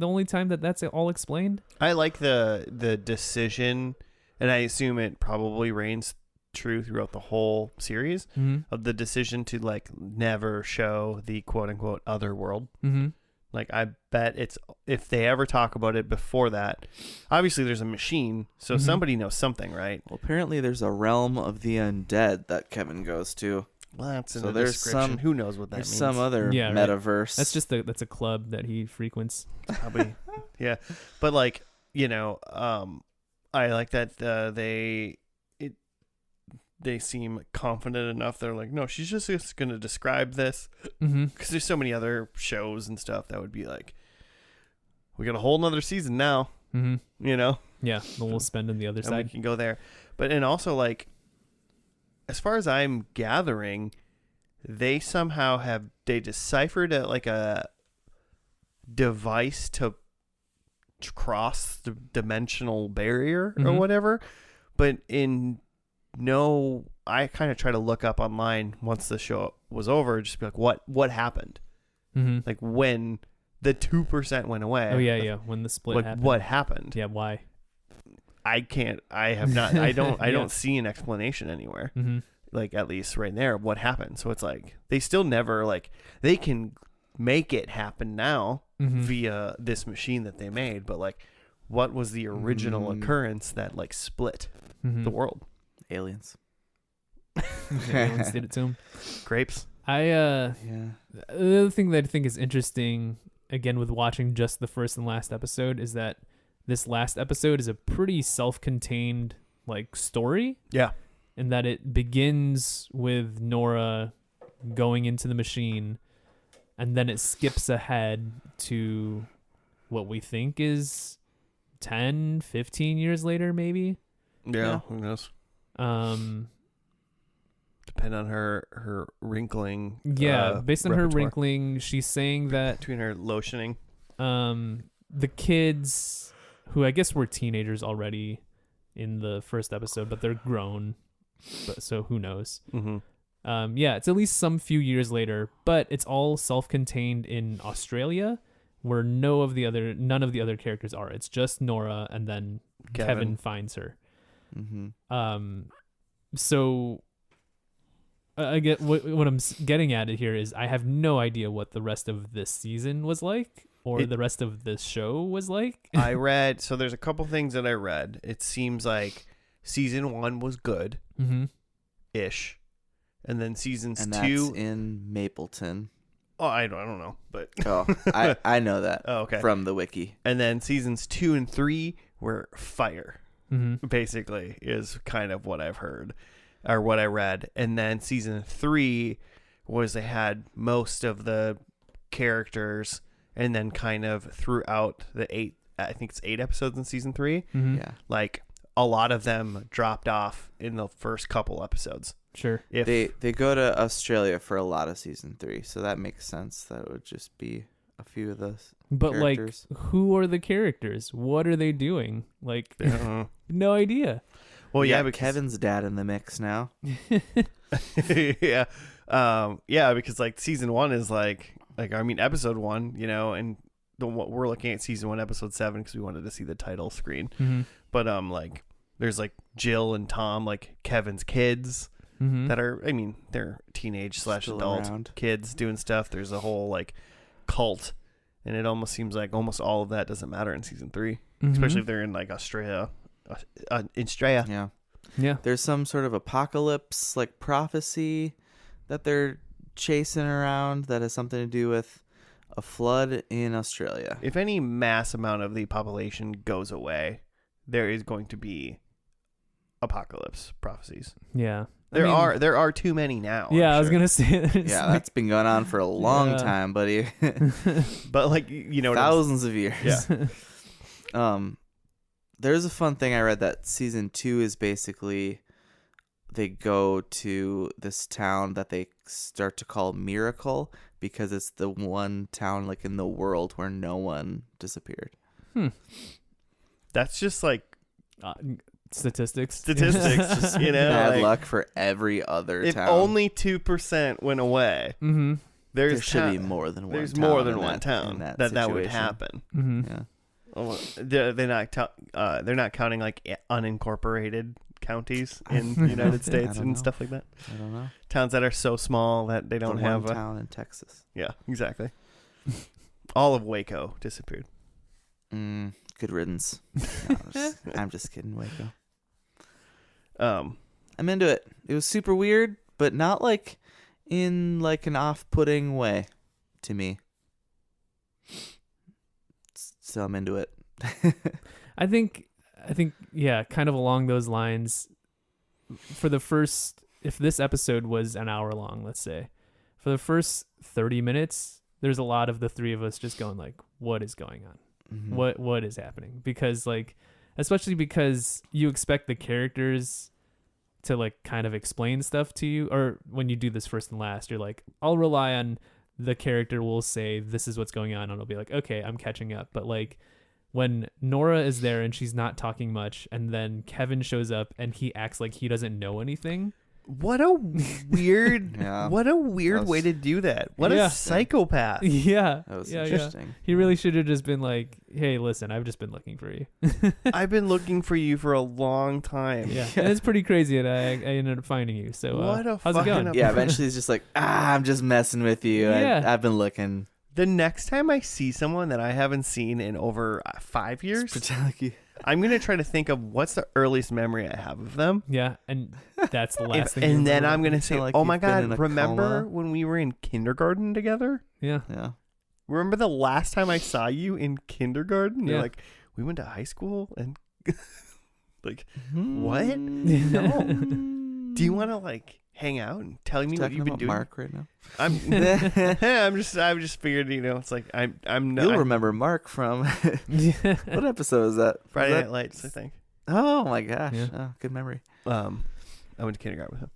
Speaker 2: only time that's all explained.
Speaker 1: I like the decision, and I assume it probably reigns true throughout the whole series
Speaker 2: Mm-hmm.
Speaker 1: of the decision to like never show the quote unquote other world.
Speaker 2: Mm-hmm.
Speaker 1: Like I bet it's if they ever talk about it before that, obviously there's a machine, so
Speaker 2: Mhm.
Speaker 1: somebody knows something, right?
Speaker 3: Well, apparently there's a realm of the undead that Kevin goes to.
Speaker 1: Well, that's in
Speaker 3: So
Speaker 1: the
Speaker 3: there's
Speaker 1: description.
Speaker 3: some-
Speaker 1: Who knows what that
Speaker 3: There's
Speaker 1: means?
Speaker 3: some other
Speaker 2: Yeah, right.
Speaker 3: metaverse.
Speaker 2: That's a club that he frequents.
Speaker 1: Probably, yeah. But like I like that they seem confident enough. They're like, no, she's just going to describe this
Speaker 2: Mm-hmm.
Speaker 1: because there's so many other shows and stuff that would be like, we got a whole nother season now,
Speaker 2: Mm-hmm.
Speaker 1: you know,
Speaker 2: Yeah, then we'll spend on the other
Speaker 1: and we
Speaker 2: side.
Speaker 1: can go there. But and also like, as far as I'm gathering, they somehow they deciphered a device to cross the dimensional barrier or
Speaker 2: Mhm.
Speaker 1: whatever. But I kind of try to look up online once the show was over, just be like, what happened?
Speaker 2: Mm-hmm.
Speaker 1: Like when the 2% went away.
Speaker 2: Oh yeah. When the split
Speaker 1: Like
Speaker 2: happened.
Speaker 1: what happened?
Speaker 2: Yeah. Why?
Speaker 1: I have not. I don't see an explanation anywhere.
Speaker 2: Mm-hmm.
Speaker 1: Like at least right there, what happened. So it's like they still never like they can make it happen now
Speaker 2: Mm-hmm.
Speaker 1: via this machine that they made, but like what was the original occurrence that like split
Speaker 2: Mm-hmm.
Speaker 1: the world?
Speaker 3: aliens.
Speaker 2: The aliens did it to him.
Speaker 1: Grapes.
Speaker 3: Yeah.
Speaker 2: The other thing that I think is interesting, again, with watching just the first and last episode, is that this last episode is a pretty self-contained like story.
Speaker 1: Yeah.
Speaker 2: in that it begins with Nora going into the machine, and then it skips ahead to what we think is 10, 15 years later, maybe.
Speaker 1: Yeah. Who knows? Depend on her wrinkling.
Speaker 2: Based on her
Speaker 1: repertoire.
Speaker 2: wrinkling, she's saying that
Speaker 1: Between her lotioning.
Speaker 2: the kids, who I guess were teenagers already in the first episode, but they're grown, so who knows?
Speaker 1: Mm-hmm.
Speaker 2: It's at least some few years later, but it's all self-contained in Australia, where none of the other characters are. It's just Nora, and then Kevin finds her.
Speaker 3: Mm-hmm.
Speaker 2: So I get what I'm getting at it here is I have no idea what the rest of this season was like, or the rest of this show was like.
Speaker 1: I read, so there's a couple things that I read. It seems like season 1 was good, ish, and then seasons
Speaker 3: and
Speaker 1: 2
Speaker 3: that's in Mapleton.
Speaker 1: Oh, I don't know, but
Speaker 3: I know that.
Speaker 1: Oh, okay.
Speaker 3: From the wiki.
Speaker 1: And then seasons 2 and 3 were fire. Basically, is kind of what I've heard or what I read. And then season 3 was they had most of the characters, and then kind of throughout the 8 episodes in season 3.
Speaker 3: Yeah.
Speaker 1: Like a lot of them dropped off in the first couple episodes.
Speaker 2: Sure.
Speaker 3: They go to Australia for a lot of season 3, so that makes sense. That would just be a few of those.
Speaker 2: But
Speaker 3: characters.
Speaker 2: like, who are the characters? What are they doing? Like, no idea.
Speaker 1: Well, yeah,
Speaker 3: because Kevin's dad in the mix now.
Speaker 1: yeah, because like season 1 is like episode 1, and we're looking at season 1, episode 7 because we wanted to see the title screen. But like, there's like Jill and Tom, like Kevin's kids. That are, they're teenage /
Speaker 3: Still
Speaker 1: adult
Speaker 3: around.
Speaker 1: kids doing stuff. There's a whole like cult, and it almost seems like almost all of that doesn't matter in season 3, especially if they're in like Australia.
Speaker 2: Yeah.
Speaker 3: There's some sort of apocalypse like prophecy that they're chasing around that has something to do with a flood in Australia.
Speaker 1: If any mass amount of the population goes away, there is going to be apocalypse prophecies.
Speaker 2: Yeah.
Speaker 1: There are too many now.
Speaker 2: Yeah, I was gonna say that.
Speaker 3: Yeah, that's been going on for a long time, buddy.
Speaker 1: But like,
Speaker 3: thousands of years.
Speaker 1: Yeah.
Speaker 3: There's a fun thing I read that season 2 is basically they go to this town that they start to call Miracle because it's the one town like in the world where no one disappeared.
Speaker 1: That's just like
Speaker 2: statistics.
Speaker 1: Just,
Speaker 3: bad
Speaker 1: like,
Speaker 3: luck for every other
Speaker 1: if
Speaker 3: town.
Speaker 1: only 2% went away,
Speaker 3: there should be more than one.
Speaker 1: There's
Speaker 3: town
Speaker 1: more than
Speaker 3: in
Speaker 1: one town that would
Speaker 3: situation.
Speaker 1: happen.
Speaker 3: Yeah.
Speaker 1: Oh, they're not counting like unincorporated counties in the United States and stuff like that.
Speaker 3: I don't know.
Speaker 1: Towns that are so small that they don't have
Speaker 3: one town in Texas.
Speaker 1: Yeah, exactly. All of Waco disappeared.
Speaker 3: Good riddance. No, I'm just kidding, Waco. I'm into it. It was super weird, but not like in like an off-putting way to me. So I'm into it.
Speaker 2: I think yeah, kind of along those lines. For the first, if this episode was an hour long, let's say, for the first 30 minutes, there's a lot of the three of us just going like, what is going on? What is happening? Because like, especially because you expect the characters to like kind of explain stuff to you, or when you do this first and last, you're like, I'll rely on the character will say this is what's going on, and I'll be like, okay, I'm catching up. But like when Nora is there and she's not talking much, and then Kevin shows up and he acts like he doesn't know anything.
Speaker 1: What a weird way to do that. What a psychopath.
Speaker 2: Yeah.
Speaker 3: That was interesting.
Speaker 2: Yeah. He really should have just been like, hey, listen, I've just been looking for you.
Speaker 1: I've been looking for you for a long time.
Speaker 2: Yeah. And it's pretty crazy that I ended up finding you. So how's it going?
Speaker 3: Yeah, eventually he's just like, I'm just messing with you.
Speaker 2: Yeah.
Speaker 3: I've been looking.
Speaker 1: The next time I see someone that I haven't seen in over 5 years, I'm going to try to think of what's the earliest memory I have of them.
Speaker 2: Yeah, and that's the last thing.
Speaker 1: And then I'm going to say,
Speaker 3: like
Speaker 1: oh my
Speaker 3: you've been in
Speaker 1: God,
Speaker 3: a
Speaker 1: remember
Speaker 3: coma?
Speaker 1: when we were in kindergarten together?
Speaker 2: Yeah.
Speaker 1: Remember the last time I saw you in kindergarten?
Speaker 2: Yeah.
Speaker 1: You're like, we went to high school and like, what? No. Do you want to like hang out and tell me what
Speaker 3: Talking
Speaker 1: you've been
Speaker 3: about
Speaker 1: doing?
Speaker 3: Mark right now.
Speaker 1: I'm just figured, it's like I'm not.
Speaker 3: You'll remember Mark from what episode is that?
Speaker 1: Friday
Speaker 3: Was
Speaker 1: Night Lights, I think.
Speaker 3: Oh my gosh!
Speaker 2: Yeah.
Speaker 3: Oh, good memory.
Speaker 1: I went to kindergarten with him.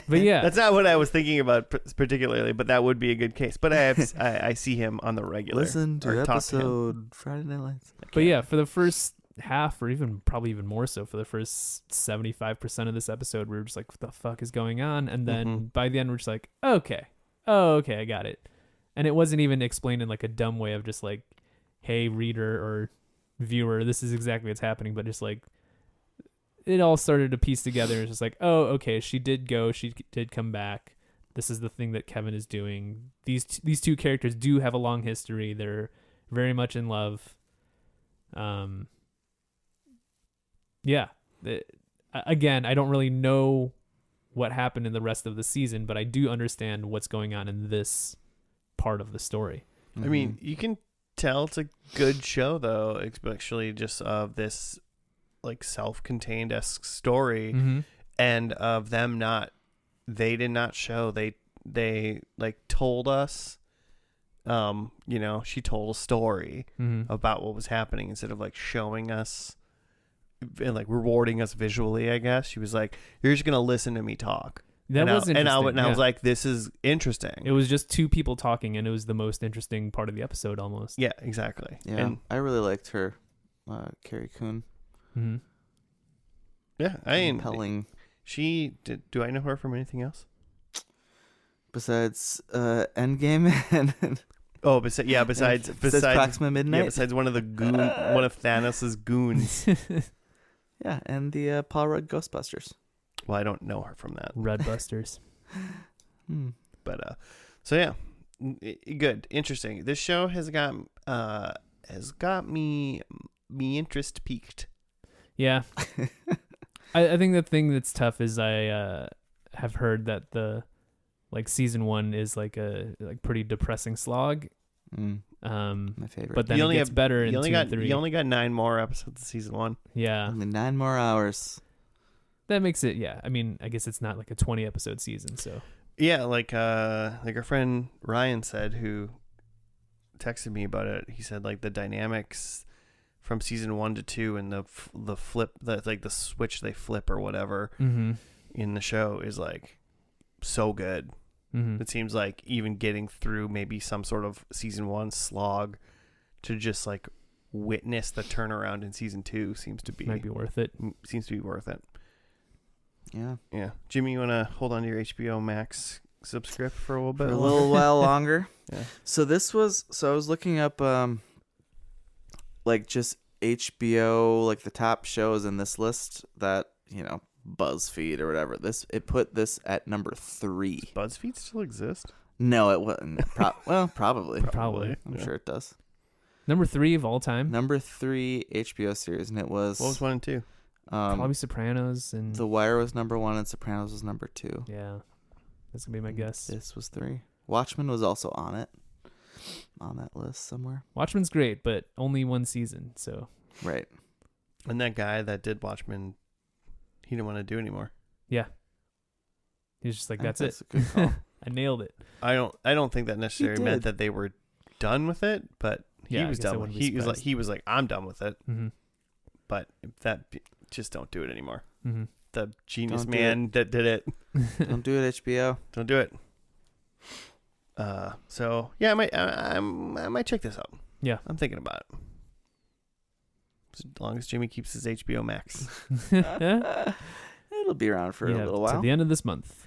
Speaker 2: But yeah,
Speaker 1: That's not what I was thinking about particularly, but that would be a good case. But I see him on the regular.
Speaker 3: Listen to
Speaker 1: or talk to him.
Speaker 3: episode Friday Night Lights.
Speaker 2: but yeah, for the first half, or even probably even more so, for the first 75% of this episode, we were just like, what the fuck is going on? And then by the end, we're just like, okay, I got it. And it wasn't even explained in like a dumb way of just like, hey, reader or viewer, this is exactly what's happening, but just like, it all started to piece together. It's just like, oh, okay, she did go, she did come back. This is the thing that Kevin is doing. These two characters do have a long history. They're very much in love. Yeah. Again, I don't really know what happened in the rest of the season, but I do understand what's going on in this part of the story.
Speaker 1: I mean, you can tell it's a good show, though, especially just of this like self-contained-esque story, and of them they did not show. They like told us, she told a story about what was happening instead of like showing us and like rewarding us visually, I guess. She was like, you're just going to listen to me talk.
Speaker 2: That was interesting.
Speaker 1: And I was like, this is interesting.
Speaker 2: It was just two people talking, and it was the most interesting part of the episode almost.
Speaker 1: Yeah, exactly.
Speaker 3: Yeah,
Speaker 1: And
Speaker 3: I really liked her, Carrie Coon.
Speaker 2: Mm-hmm.
Speaker 1: yeah,
Speaker 3: Compelling.
Speaker 1: Do I know her from anything else?
Speaker 3: Besides Endgame and
Speaker 1: besides
Speaker 3: Proxima Midnight.
Speaker 1: Yeah, besides one of Thanos' goons.
Speaker 3: Yeah, and the Paul Rudd Ghostbusters.
Speaker 1: Well, I don't know her from that.
Speaker 2: Redbusters.
Speaker 1: But so yeah, good, interesting. This show has got me interest peaked.
Speaker 2: Yeah. I think the thing that's tough is I have heard that the like season 1 is like a pretty depressing slog.
Speaker 3: My favorite.
Speaker 2: But then it gets better in 2 and 3.
Speaker 1: You only got 9 more episodes of season 1.
Speaker 2: Yeah.
Speaker 3: Only 9 more hours.
Speaker 2: That makes it, yeah. I mean, I guess it's not like a 20 episode season, so.
Speaker 1: Yeah, like our friend Ryan said, who texted me about it. He said like the dynamics from season 1 to 2 and the flip, the switch they flip or whatever in the show is like so good. It seems like even getting through maybe some sort of season 1 slog to just like witness the turnaround in season 2
Speaker 2: might be worth it.
Speaker 1: Seems to be worth it.
Speaker 3: Yeah.
Speaker 1: Jimmy, you want to hold on to your HBO Max subscript for a little bit?
Speaker 3: For a little while longer.
Speaker 1: Yeah.
Speaker 3: So I was looking up like just HBO, like the top shows in this list that, BuzzFeed or whatever. It put this at number 3.
Speaker 1: Does BuzzFeed still exist?
Speaker 3: No, it wasn't. Well, probably.
Speaker 2: Probably.
Speaker 3: I'm sure it does.
Speaker 2: Number 3 of all time.
Speaker 3: Number 3 HBO series, and it was...
Speaker 1: What was 1 and 2?
Speaker 2: Probably Sopranos and...
Speaker 3: The Wire was number 1 and Sopranos was number 2.
Speaker 2: Yeah. That's going to be my guess.
Speaker 3: This was 3. Watchmen was also on that list somewhere.
Speaker 2: Watchmen's great, but only 1 season, so...
Speaker 3: Right.
Speaker 1: And that guy that did Watchmen, he didn't want to do anymore.
Speaker 2: Yeah. He was just like, that's it.
Speaker 3: That's a good call.
Speaker 2: I nailed it.
Speaker 1: I don't think that necessarily meant that they were done with it, but he was done with it. He was like, I'm done with it. But just don't do it anymore. The genius man that did it.
Speaker 3: Don't do it, HBO.
Speaker 1: Don't do it. So yeah, I might check this out.
Speaker 2: Yeah,
Speaker 1: I'm thinking about it. As long as Jimmy keeps his HBO Max.
Speaker 3: It'll be around for a little while.
Speaker 2: To the end of this month.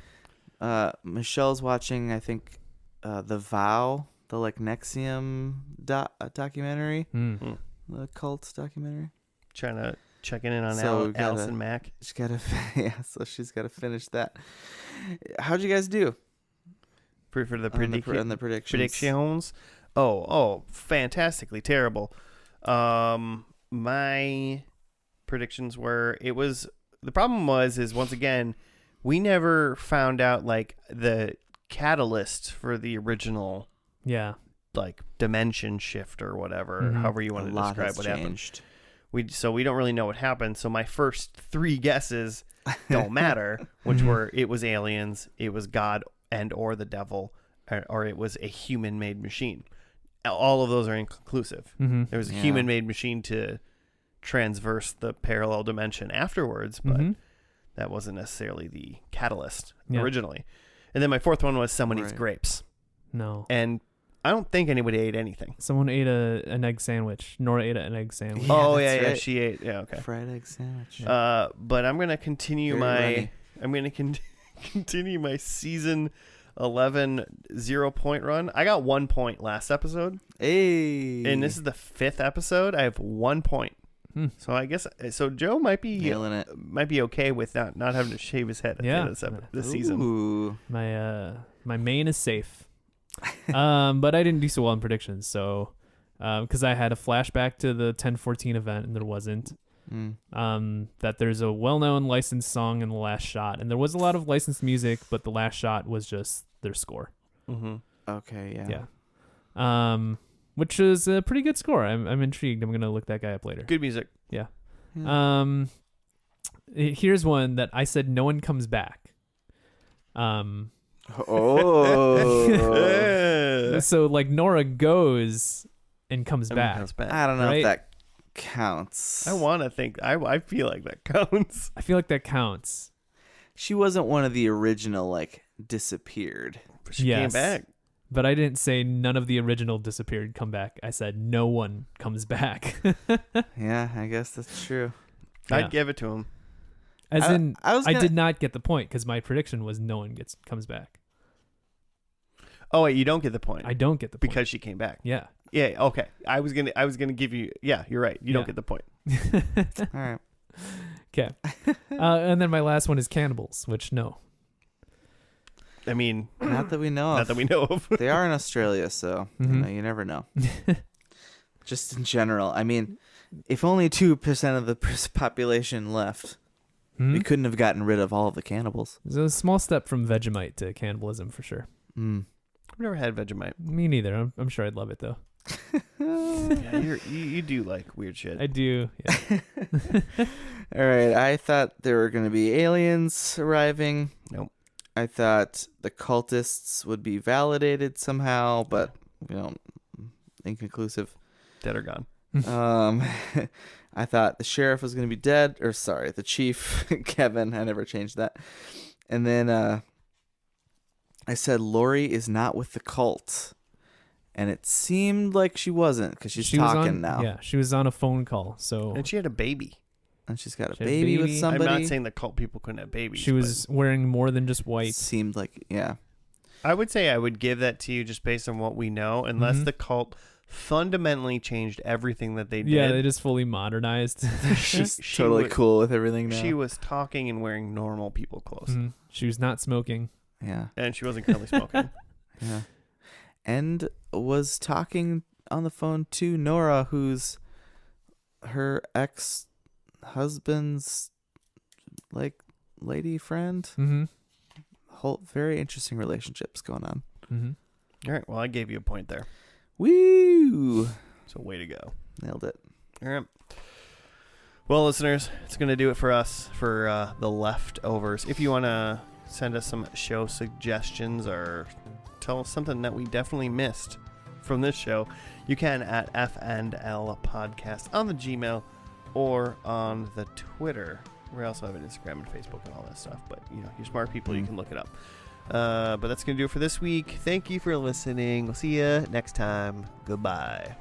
Speaker 3: Michelle's watching, I think, The Vow, the like Nexium documentary, the cult documentary.
Speaker 1: Trying to checking in on Allison Mack.
Speaker 3: She's she's got to finish that. How'd you guys do?
Speaker 1: For the
Speaker 3: predictions.
Speaker 1: Predictions. Oh, fantastically terrible. My predictions were, the problem was once again, we never found out like the catalyst for the original, like dimension shift or whatever, however you want to describe what happened. So we don't really know what happened. So my first 3 guesses don't matter, which were it was aliens, it was God and or the devil, or it was a human-made machine. All of those are inconclusive. There was a human-made machine to transverse the parallel dimension afterwards, but that wasn't necessarily the catalyst originally. And then my 4th one was someone eats grapes.
Speaker 2: No.
Speaker 1: And I don't think anybody ate anything.
Speaker 2: Someone ate an egg sandwich. Nora ate an egg sandwich.
Speaker 3: Yeah,
Speaker 1: She ate. Yeah, okay.
Speaker 3: Fried egg sandwich.
Speaker 1: But I'm gonna continue continue my season 11 0-point run. I got 1 point last episode.
Speaker 3: Hey.
Speaker 1: And this is the 5th episode. I have 1 point. So I guess Joe might be
Speaker 3: nailing it.
Speaker 1: Might be okay with not having to shave his head at the end of this season.
Speaker 2: My main is safe. But I didn't do so well in predictions, so because I had a flashback to the 10-14 event and there wasn't. That there's a well-known licensed song in The Last Shot, and there was a lot of licensed music, but The Last Shot was just their score.
Speaker 3: Okay,
Speaker 2: yeah. Which is a pretty good score. I'm intrigued. I'm gonna look that guy up later.
Speaker 1: Good music.
Speaker 2: Yeah. Here's one that I said no one comes back. So like Nora goes and comes back.
Speaker 3: I don't know if that counts.
Speaker 1: I want to think. I feel like that counts.
Speaker 2: I feel like that counts.
Speaker 3: She wasn't one of the original like disappeared.
Speaker 1: But she came back.
Speaker 2: But I didn't say none of the original disappeared come back. I said no one comes back.
Speaker 3: Yeah, I guess that's true.
Speaker 1: I'd give it to him.
Speaker 2: I did not get the point because my prediction was no one comes back.
Speaker 1: Oh wait, you don't get the point.
Speaker 2: I don't get the point
Speaker 1: because she came back.
Speaker 2: Yeah.
Speaker 1: Yeah. Okay. I was gonna give you. Yeah, you're right. You don't get the point.
Speaker 3: All right.
Speaker 2: Okay. And then my last one is cannibals, which no.
Speaker 1: I mean,
Speaker 3: not that we know of.
Speaker 1: Not that we know of.
Speaker 3: They are in Australia, so you never know. Just in general, I mean, if only 2% of the population left, we couldn't have gotten rid of all of the cannibals.
Speaker 2: It's a small step from Vegemite to cannibalism for sure.
Speaker 1: I've never had Vegemite.
Speaker 2: Me neither. I'm sure I'd love it though.
Speaker 1: Yeah, you do like weird shit.
Speaker 2: I do. Yeah.
Speaker 3: All right. I thought there were going to be aliens arriving.
Speaker 1: Nope.
Speaker 3: I thought the cultists would be validated somehow, but inconclusive.
Speaker 1: Dead or gone.
Speaker 3: I thought the sheriff was going to be dead, or sorry, the chief, Kevin. I never changed that. And then I said Lori is not with the cult, and it seemed like she wasn't because she's talking now.
Speaker 2: Yeah, she was on a phone call.
Speaker 1: And she had a baby.
Speaker 3: And she's got a baby with somebody.
Speaker 1: I'm not saying the cult people couldn't have babies.
Speaker 2: She was wearing more than just white.
Speaker 3: Seemed like, yeah.
Speaker 1: I would say I would give that to you just based on what we know, unless the cult fundamentally changed everything that they did.
Speaker 2: Yeah, they just fully modernized.
Speaker 3: She's totally cool with everything now.
Speaker 1: She was talking and wearing normal people clothes.
Speaker 2: She was not smoking.
Speaker 3: Yeah.
Speaker 1: And she wasn't currently smoking.
Speaker 3: Yeah. And was talking on the phone to Nora, who's her ex-husband's like lady friend. Whole very interesting relationships going on.
Speaker 1: All right. Well, I gave you a point there.
Speaker 3: Woo!
Speaker 1: So way to go.
Speaker 3: Nailed it.
Speaker 1: All right. Well, listeners, it's going to do it for us for the leftovers. If you want to send us some show suggestions or tell us something that we definitely missed from this show, you can at FNL Podcast on the Gmail or on the Twitter. We also have an Instagram and Facebook and all that stuff. But, you're smart people, you can look it up. But that's going to do it for this week. Thank you for listening. We'll see you next time. Goodbye.